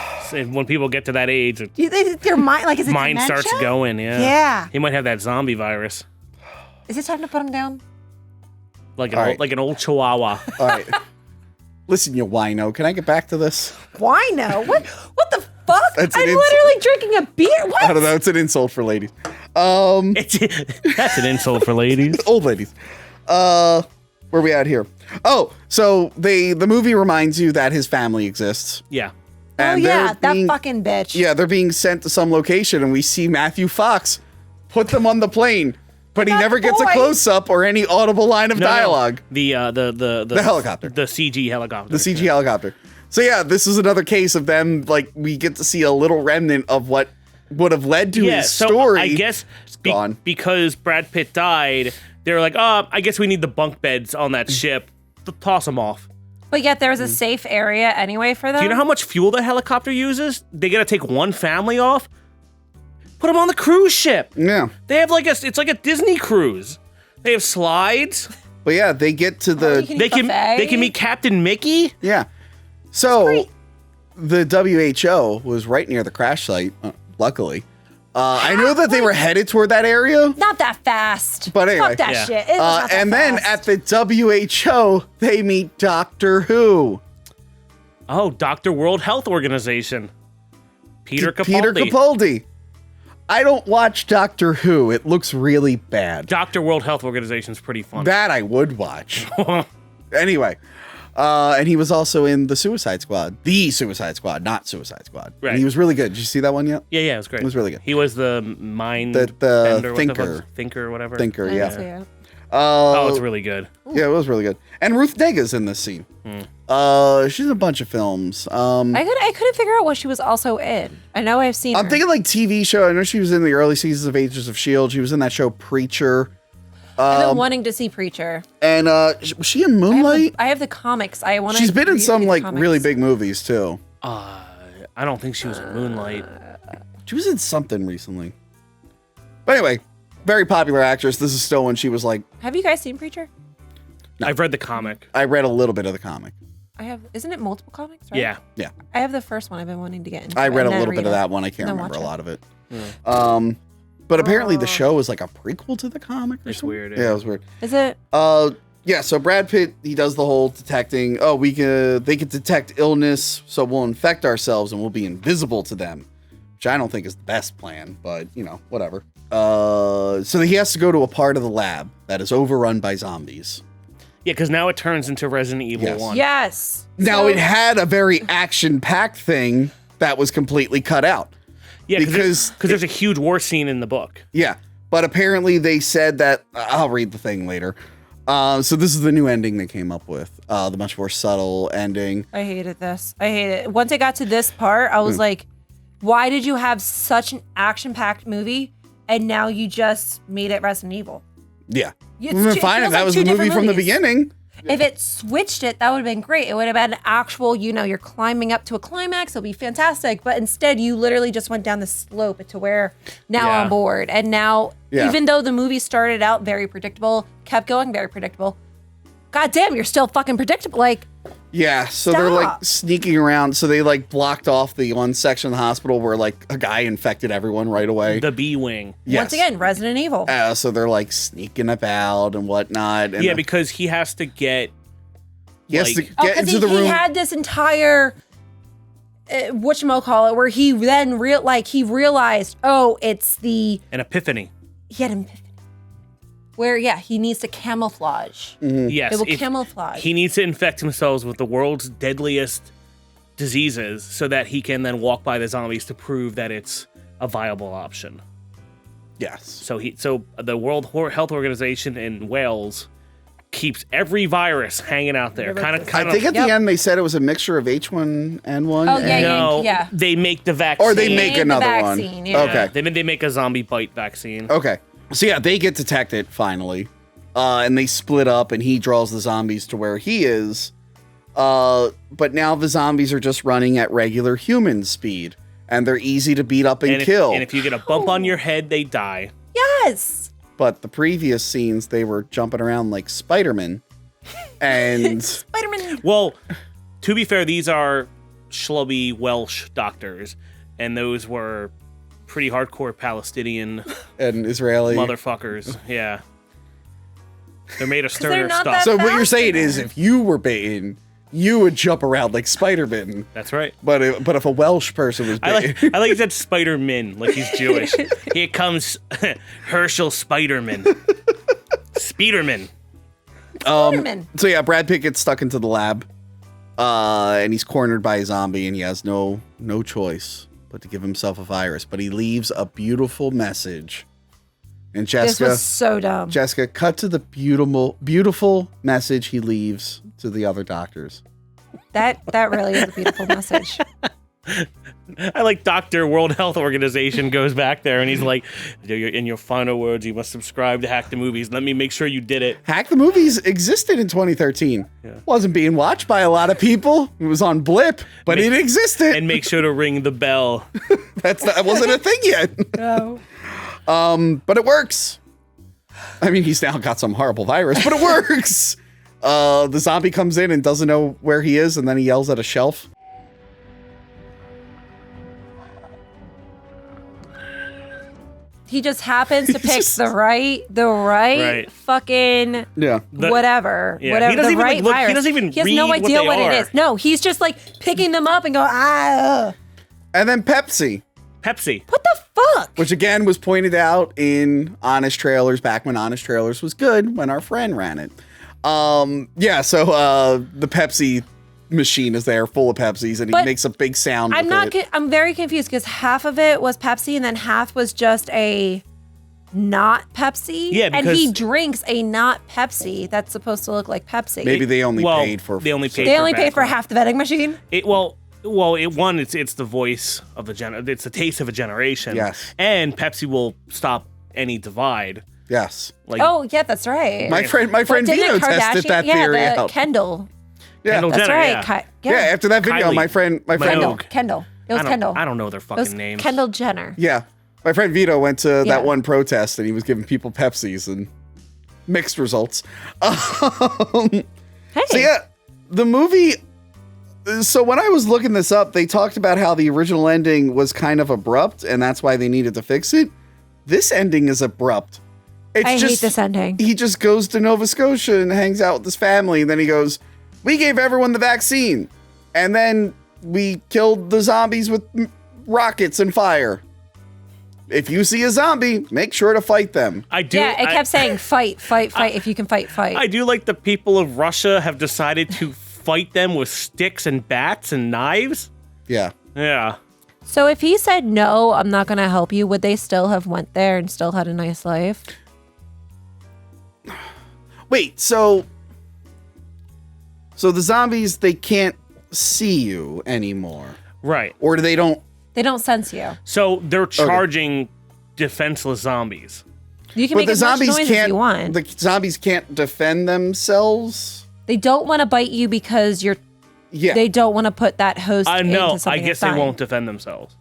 when people get to that age, Their mind, like, is it mind dementia? starts going. Yeah. Yeah. He might have that zombie virus, Is it time to put him down? like All right. like an old chihuahua. All right. Listen, you wino. Can I get back to this? Wino? What the fuck? That's an I'm insult. literally drinking a beer. What? I don't know. It's an insult for ladies. That's an insult for ladies. Old ladies. Where we at here? Oh, so the movie reminds you that his family exists. Yeah. And yeah, they're being- that fucking bitch. Yeah, they're being sent to some location, and we see Matthew Fox put them on the plane, but he Not never the gets a boy. close-up or any audible line of dialogue. The helicopter. The CG helicopter. The CG helicopter. So yeah, this is another case of them, like, we get to see a little remnant of what would have led to his story. I guess gone. because Brad Pitt died, they're like, I guess we need the bunk beds on that ship. Toss them off. But yet there's a safe area anyway for them. Do you know how much fuel the helicopter uses? They gotta take one family off. Put them on the cruise ship. Yeah. They have it's like a Disney cruise. They have slides. But yeah, they get to the... They can meet Captain Mickey. Yeah. So the WHO was right near the crash site, luckily. I know that they were headed toward that area. Not that fast. But anyway. Fuck that shit. It was not that and then fast. at the WHO, they meet Doctor Who. Oh, Dr. World Health Organization. Peter Capaldi. Peter Capaldi. I don't watch Doctor Who. It looks really bad. Dr. World Health Organization is pretty fun. That I would watch. Anyway. And he was also in the Suicide Squad. The Suicide Squad, not Suicide Squad. Right. And he was really good. Did you see that one yet? Yeah, it was great. It was really good. He was the mind The bender, thinker. Thinker or whatever. Thinker, I yeah. didn't see it. Oh, it's really good. Yeah, it was really good. And Ruth Nega's in this scene. She's in a bunch of films. I couldn't figure out what she was also in. I know I've seen I'm her. thinking like TV show. I know she was in the early seasons of Agents of S.H.I.E.L.D. She was in that show Preacher. I've been wanting to see Preacher. And was she in Moonlight? I have the comics. I want to. She's been in some like really big movies too. I don't think she was in Moonlight. She was in something recently. But anyway, very popular actress. This is still when she was like... Have you guys seen Preacher? I've read the comic. I read a little bit of the comic. I have. Isn't it multiple comics? Right? Yeah. Yeah. I have the first one. I've been wanting to get into. I read a and then little bit read of it. that one. I can't And then remember a watch lot of it. But apparently the show is like a prequel to the comic or It's something. weird, Yeah, yeah. it was weird. Is it? Yeah, so Brad Pitt, he does the whole detecting. Oh, they can detect illness, so we'll infect ourselves and we'll be invisible to them, which I don't think is the best plan, but you know, whatever. So he has to go to a part of the lab that is overrun by zombies. Yeah, because now it turns into Resident Evil Yes. 1. Yes. Now So- it had a very action-packed thing that was completely cut out. Yeah, because there's a huge war scene in the book. Yeah, but apparently they said that I'll read the thing later. So this is the new ending they came up with, the much more subtle ending. I hated this. I hate it. Once I got to this part, I was like, why did you have such an action-packed movie and now you just made it Resident Evil? Yeah, It's we were two- fine it if feels that like was two the movie different from the movies. beginning. If it switched it, that would have been great. It would have been an actual, you're climbing up to a climax. It'll be fantastic. But instead, you literally just went down the slope to where now Yeah. on board. And now, Yeah. even though the movie started out very predictable, kept going very predictable, God damn, you're still fucking predictable. Like, Yeah, so they're like Stop. sneaking around. So they like blocked off the one section of the hospital where like a guy infected everyone right away. The B-Wing. Yes. once again, Resident Evil. So they're like sneaking about and whatnot. And Yeah, because he has to get... he has to like- get Because into the room. he had this entire, whatchamacallit, where he then he realized, oh, it's the, An epiphany. he had an epiphany. Where, yeah, he needs to camouflage. Yes. It will if- camouflage. He needs to infect himself with the world's deadliest diseases so that he can then walk by the zombies to prove that it's a viable option. Yes. So the World Health Organization in Wales keeps every virus hanging out there. Kind of. I think at the end they said it was a mixture of H1N1. Oh, yeah, No, yeah. they make the vaccine. Or they make another one. Yeah. Okay. They make a zombie bite vaccine. Okay. So yeah, they get detected finally. And they split up and he draws the zombies to where he is. But now the zombies are just running at regular human speed. And they're easy to beat up and kill. And if you get a bump on your head, they die. Yes. But the previous scenes, they were jumping around like Spider-Man. And Spider-Man. Well, to be fair, these are schlubby Welsh doctors. And those were pretty hardcore Palestinian and Israeli motherfuckers. Yeah. They're made of they're sterner not stuff. that So what you're fast saying enough. is if you were bitten, you would jump around like Spider-Man. That's right. But if a Welsh person was bitten, I like he said Spider-Man, like he's Jewish. Here comes Herschel Spider-Man. Spiderman. Spider-Man. So yeah, Brad Pitt gets stuck into the lab, and he's cornered by a zombie, and he has no choice but to give himself a virus. But he leaves a beautiful message. And This was so dumb. Jessica, cut to the beautiful message he leaves to the other doctors. That really is a beautiful message. I like Dr. World Health Organization goes back there and he's like, in your final words, you must subscribe to Hack the Movies. Let me make sure you did it. Hack the Movies existed in 2013. Wasn't being watched by a lot of people. It was on Blip, but it existed. And make sure to ring the bell. That wasn't a thing yet. No. But it works. I mean, he's now got some horrible virus, but it works. The zombie comes in and doesn't know where he is, and then he yells at a shelf. He just happens to pick the right fucking whatever. Yeah. Whatever He doesn't the even, right like, look, virus. he doesn't even He has no read idea what what they it are. is. No, he's just like picking them up and going, And then Pepsi. What the fuck? Which again was pointed out in Honest Trailers back when Honest Trailers was good when our friend ran it. So the Pepsi machine is there full of Pepsis and he makes a big sound with it. I'm very confused because half of it was Pepsi and then half was just a not Pepsi. Yeah, and he because- drinks a not Pepsi that's supposed to look like Pepsi. Maybe they only paid for They only paid for half the vending machine. It's the voice of it's the taste of a generation. Yes. And Pepsi will stop any divide. Yes. Like, Oh yeah, that's right. My friend But didn't Vito the tested that theory out. Kendall. Yeah. Kendall That's Jenner, right. yeah. Yeah, after that video, Kylie my friend Kendall. It was Kendall. I don't know their It fucking was names. Kendall Jenner. Yeah. My friend Vito went to Yeah. that one protest and he was giving people Pepsis and mixed results. Hey. So yeah, the movie. So when I was looking this up, they talked about how the original ending was kind of abrupt and that's why they needed to fix it. This ending is abrupt. I hate this ending. He just goes to Nova Scotia and hangs out with his family. And then he goes, we gave everyone the vaccine. And then we killed the zombies with rockets and fire. If you see a zombie, make sure to fight them. I do. Yeah, it kept saying fight. If you can fight. I do like the people of Russia have decided to fight them with sticks and bats and knives. Yeah. Yeah. So if he said no, I'm not gonna help you, would they still have went there and still had a nice life? Wait, so the zombies, they can't see you anymore. Right. Or they don't. They don't sense you. So they're charging defenseless zombies. You can But make the as much zombies noise as can't. you want. The zombies can't defend themselves. They don't want to bite you because Yeah. they don't want to put that host I know. into something I guess that's they dying. won't defend themselves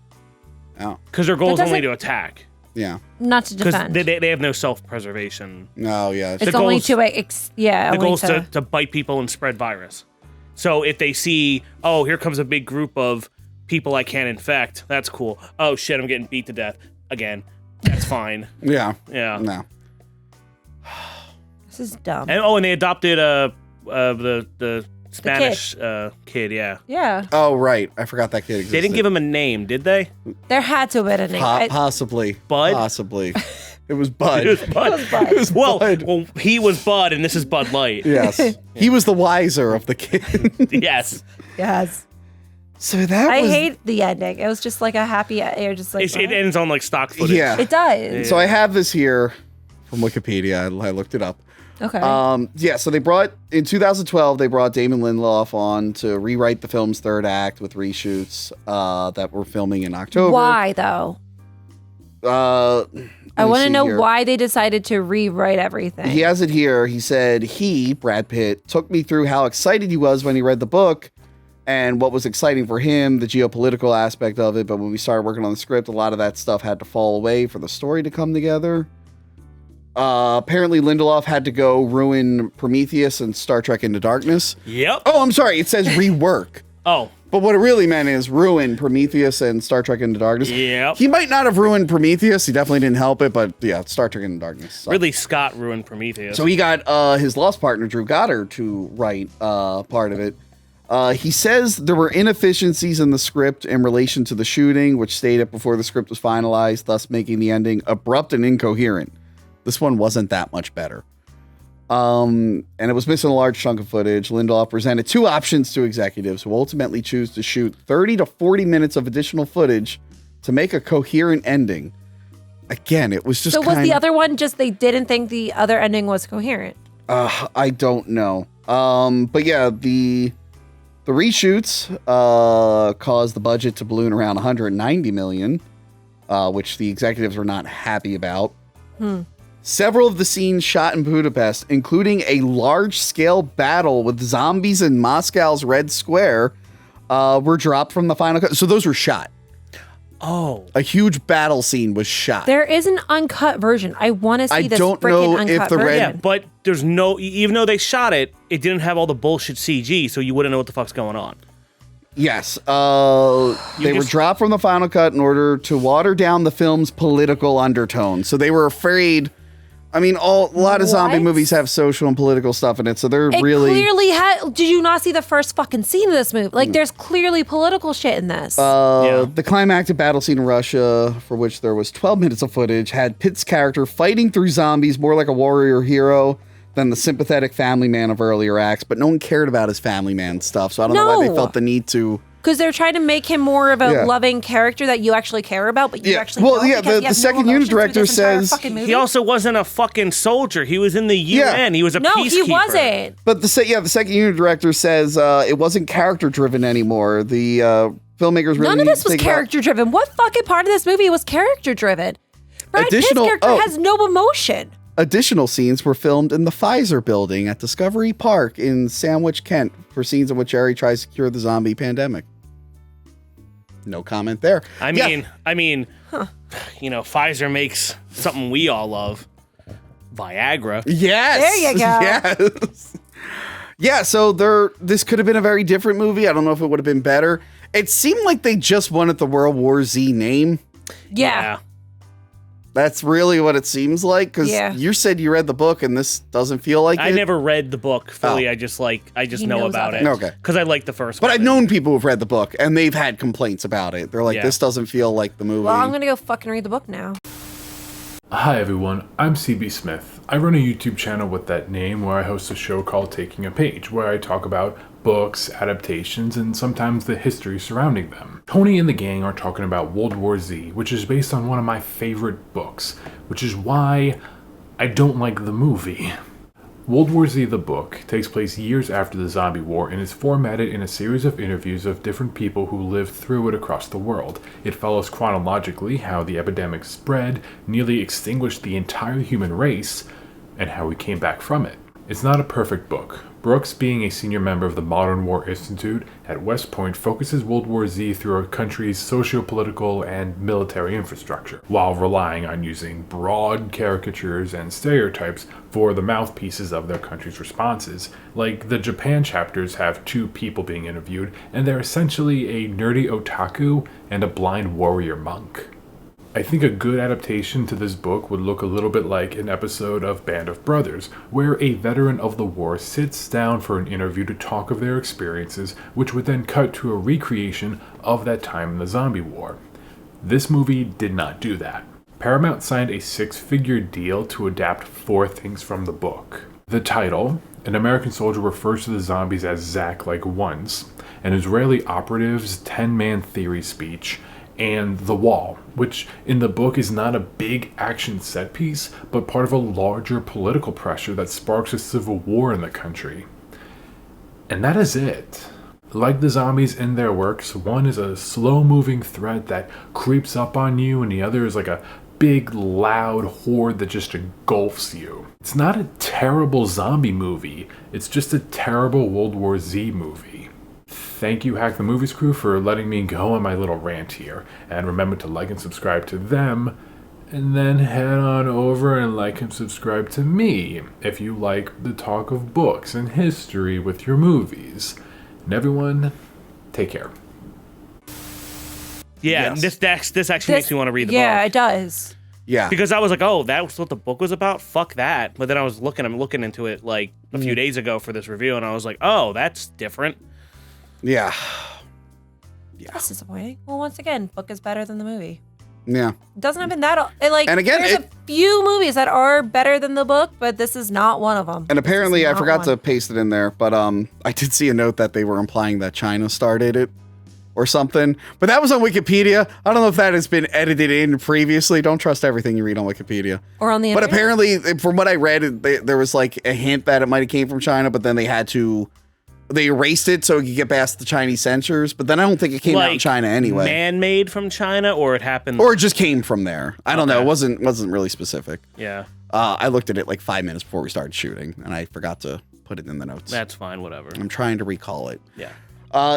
Oh. because their goal is That only doesn't- to attack. Yeah. Not to Because defend. they have no self-preservation. No. Yeah. it's the only goal's- to The only goal is to bite people and spread virus. So if they see, oh, here comes a big group of people I can't infect, that's cool. Oh shit, I'm getting beat to death again. That's fine. Yeah. Yeah. No. This is dumb. And they adopted the Spanish kid. Yeah. Yeah, Oh, right. I forgot that kid existed. They didn't give him a name, did they? there had to have been a name. Possibly. Bud? Possibly. It was Bud. It was Bud. It was Bud. Well, he was Bud, and this is Bud Light. Yes. He was the wiser of the kid. Yes. Yes. So that I was. hate the ending. It was just like a happy. You're just like It ends on like stock footage. Yeah. It does. So I have this here from Wikipedia. I looked it up. Okay. So in 2012, they brought Damon Lindelof on to rewrite the film's third act with reshoots that were filming in October. Why, though? I want to know why they decided to rewrite everything. He has it here. He said, Brad Pitt, took me through how excited he was when he read the book and what was exciting for him, the geopolitical aspect of it. But when we started working on the script, a lot of that stuff had to fall away for the story to come together. Apparently, Lindelof had to go ruin Prometheus and Star Trek Into Darkness. Yep. Oh, I'm sorry. It says rework. Oh. But what it really meant is ruin Prometheus and Star Trek Into Darkness. Yep. He might not have ruined Prometheus. He definitely didn't help it. But yeah, Star Trek Into Darkness. So. Really, Scott ruined Prometheus. So he got his lost partner, Drew Goddard, to write part of it. He says there were inefficiencies in the script in relation to the shooting, which stated before the script was finalized, thus making the ending abrupt and incoherent. This one wasn't that much better. And it was missing a large chunk of footage. Lindelof presented two options to executives who ultimately choose to shoot 30 to 40 minutes of additional footage to make a coherent ending. Again, it was just So was the other one just they didn't think the other ending was coherent? I don't know. But yeah, the reshoots caused the budget to balloon around $190 million, which the executives were not happy about. Several of the scenes shot in Budapest, including a large-scale battle with zombies in Moscow's Red Square, were dropped from the final cut. So those were shot. Oh. A huge battle scene was shot. There is an uncut version. I want to see this don't freaking know uncut if the version. Yeah, but there's no... Even though they shot it, it didn't have all the bullshit CG, so you wouldn't know what the fuck's going on. Yes. They were dropped from the final cut in order to water down the film's political undertone. So they were afraid... I mean, a lot of zombie movies have social and political stuff in it, so they're really... clearly had... Did you not see the first fucking scene of this movie? Like, there's clearly political shit in this. The climactic battle scene in Russia, for which there was 12 minutes of footage, had Pitt's character fighting through zombies more like a warrior hero than the sympathetic family man of earlier acts, but no one cared about his family man stuff, so I don't know why they felt the need to... Because they're trying to make him more of a loving character that you actually care about, but you actually don't. Well, the second unit director says he also wasn't a fucking soldier. He was in the UN. He was a peacekeeper. No, he wasn't. But the second unit director says it wasn't character driven anymore. The filmmakers really none of this was character driven. What fucking part of this movie was character driven? Brad Pitt's character has no emotion. Additional scenes were filmed in the Pfizer building at Discovery Park in Sandwich, Kent, for scenes in which Gerry tries to cure the zombie pandemic. No comment there. I mean, you know, Pfizer makes something we all love, Viagra. Yes. There you go. Yes. Yeah, so this could have been a very different movie. I don't know if it would have been better. It seemed like they just wanted the World War Z name. Yeah. That's really what it seems like, because you said you read the book and this doesn't feel like it. I never read the book fully. I just know about it. Okay. Because I like the first one. But I've known people who've read the book and they've had complaints about it. They're like, this doesn't feel like the movie. Well, I'm going to go fucking read the book now. Hi everyone, I'm CB Smith. I run a YouTube channel with that name where I host a show called Taking a Page, where I talk about books, adaptations, and sometimes the history surrounding them. Tony and the gang are talking about World War Z, which is based on one of my favorite books, which is why I don't like the movie. World War Z, the book, takes place years after the zombie war and is formatted in a series of interviews of different people who lived through it across the world. It follows chronologically how the epidemic spread, nearly extinguished the entire human race, and how we came back from it. It's not a perfect book. Brooks, being a senior member of the Modern War Institute at West Point, focuses World War Z through a country's socio-political and military infrastructure, while relying on using broad caricatures and stereotypes for the mouthpieces of their country's responses. Like, the Japan chapters have two people being interviewed, and they're essentially a nerdy otaku and a blind warrior monk. I think a good adaptation to this book would look a little bit like an episode of Band of Brothers, where a veteran of the war sits down for an interview to talk of their experiences, which would then cut to a recreation of that time in the zombie war. This movie did not do that. Paramount signed a 6-figure deal to adapt 4 things from the book. The title, an American soldier refers to the zombies as Zach like ones, an Israeli operative's 10-man theory speech, and The Wall, which in the book is not a big action set piece, but part of a larger political pressure that sparks a civil war in the country. And that is it. Like the zombies in their works, one is a slow-moving threat that creeps up on you, and the other is like a big, loud horde that just engulfs you. It's not a terrible zombie movie, it's just a terrible World War Z movie. Thank you, Hack the Movies crew, for letting me go on my little rant here. And remember to like and subscribe to them, and then head on over and like and subscribe to me if you like the talk of books and history with your movies. And everyone, take care. Yeah, Yes. this actually makes me want to read the book. Yeah, it does. Yeah. Because I was like, oh, that was what the book was about? Fuck that. But then I'm looking into it like a few days ago for this review, and I was like, oh, that's different. Yeah. That's disappointing. Well, once again, book is better than the movie. Yeah. It doesn't have been that. Like, And again, there's a few movies that are better than the book, but this is not one of them. And apparently, I forgot to paste it in there, but I did see a note that they were implying that China started it or something. But that was on Wikipedia. I don't know if that has been edited in previously. Don't trust everything you read on Wikipedia. Or on the But internet. apparently, from what I read, there was like a hint that it might have came from China, but then they erased it so it could get past the Chinese censors. But then I don't think it came out in China anyway. Man-made from China, or it happened... Or it just came from there. I don't know. It wasn't really specific. Yeah. I looked at it like 5 minutes before we started shooting, and I forgot to put it in the notes. That's fine, whatever. I'm trying to recall it. Yeah.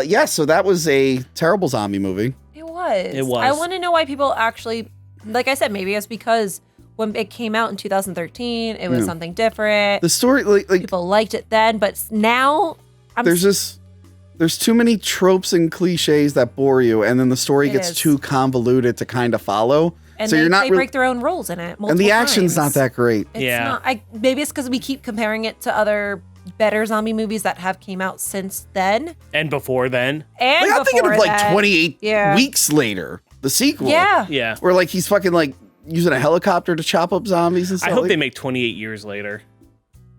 Yeah, so that was a terrible zombie movie. It was. It was. I want to know why people actually, like I said, maybe it's because when it came out in 2013, it was something different. The story, like people liked it then, but now there's too many tropes and cliches that bore you, and then the story It gets is. too convoluted to kind of follow. and so they, you're not they break their own rules in it. and the action's times. not that great. It's not. Maybe it's because we keep comparing it to other better zombie movies that have came out since then. And before then. And Like, I'm thinking of before like that. 28 Yeah. weeks later, the sequel. Yeah. Yeah. Where like he's fucking like using a helicopter to chop up zombies and stuff. I hope like- they make 28 years later.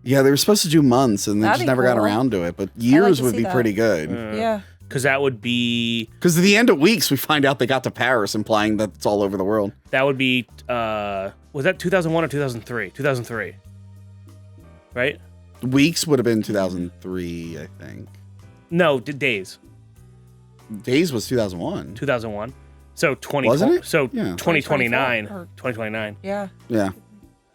Yeah, they were supposed to do months, and they That'd just be never got cool. around to it. But years to would see be that. pretty good. Yeah. Because that would be... Because at the end of weeks, we find out they got to Paris, implying that it's all over the world. That would be... was that 2001 or 2003? 2003. Right? Weeks would have been 2003, I think. No, Days. Days was 2001. 2001. So 20... Wasn't it? So Yeah. 2029. 2024. 2029. Yeah. Yeah.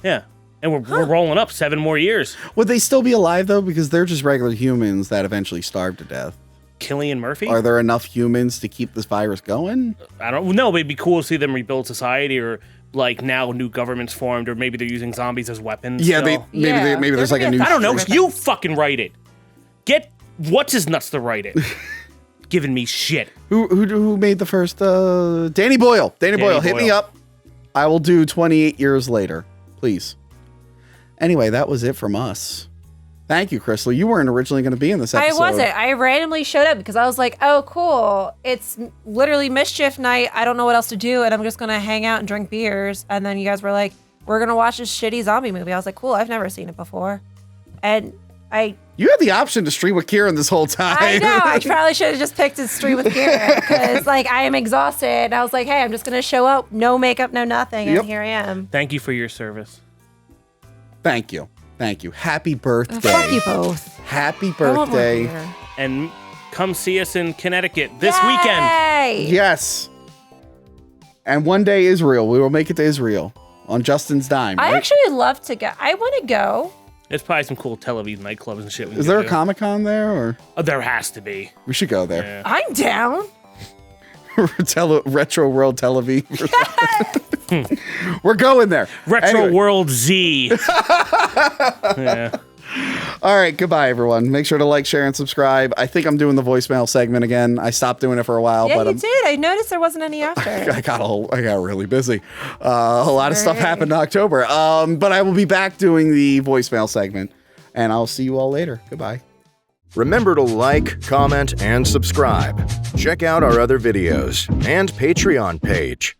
Yeah. And we're rolling up 7 more years. Would they still be alive, though? Because they're just regular humans that eventually starve to death. Cillian Murphy? Are there enough humans to keep this virus going? I don't know. It'd be cool to see them rebuild society, or like now new governments formed, or maybe they're using zombies as weapons. Yeah, still. maybe there's like a new... I don't know. You fucking write it. Get what's his nuts to write it. Giving me shit. Who made the first... Danny Boyle. Danny Boyle, hit me up. I will do 28 years later. Please. Anyway, that was it from us. Thank you, Crystal. You weren't originally going to be in this episode. I wasn't. I randomly showed up because I was like, oh, cool. It's literally mischief night. I don't know what else to do. And I'm just going to hang out and drink beers. And then you guys were like, we're going to watch this shitty zombie movie. I was like, cool. I've never seen it before. And You had the option to stream with Kieran this whole time. I know. I probably should have just picked a stream with Kieran because like I am exhausted. And I was like, hey, I'm just going to show up. No makeup, no nothing. Yep. And here I am. Thank you for your service. Thank you. Thank you. Happy birthday. Fuck you both. Happy I want more birthday. beer. And come see us in Connecticut this Yay! weekend. Yes. And one day Israel. We will make it to Israel on Justin's dime. I right? actually would love to go. I want to go. There's probably some cool Tel Aviv nightclubs and shit. Is there a Comic-Con there, or Oh, there has to be. we should go there? Yeah. I'm down. Retro World Tel Aviv. We're going there. Retro Anyway. World Z. Yeah. All right, goodbye, everyone. Make sure to like, share, and subscribe. I think I'm doing the voicemail segment again. I stopped doing it for a while, Yeah, but you did. I noticed there wasn't any after. I got really busy. A lot of stuff happened in October. But I will be back doing the voicemail segment, and I'll see you all later. Goodbye. Remember to like, comment, and subscribe. Check out our other videos and Patreon page.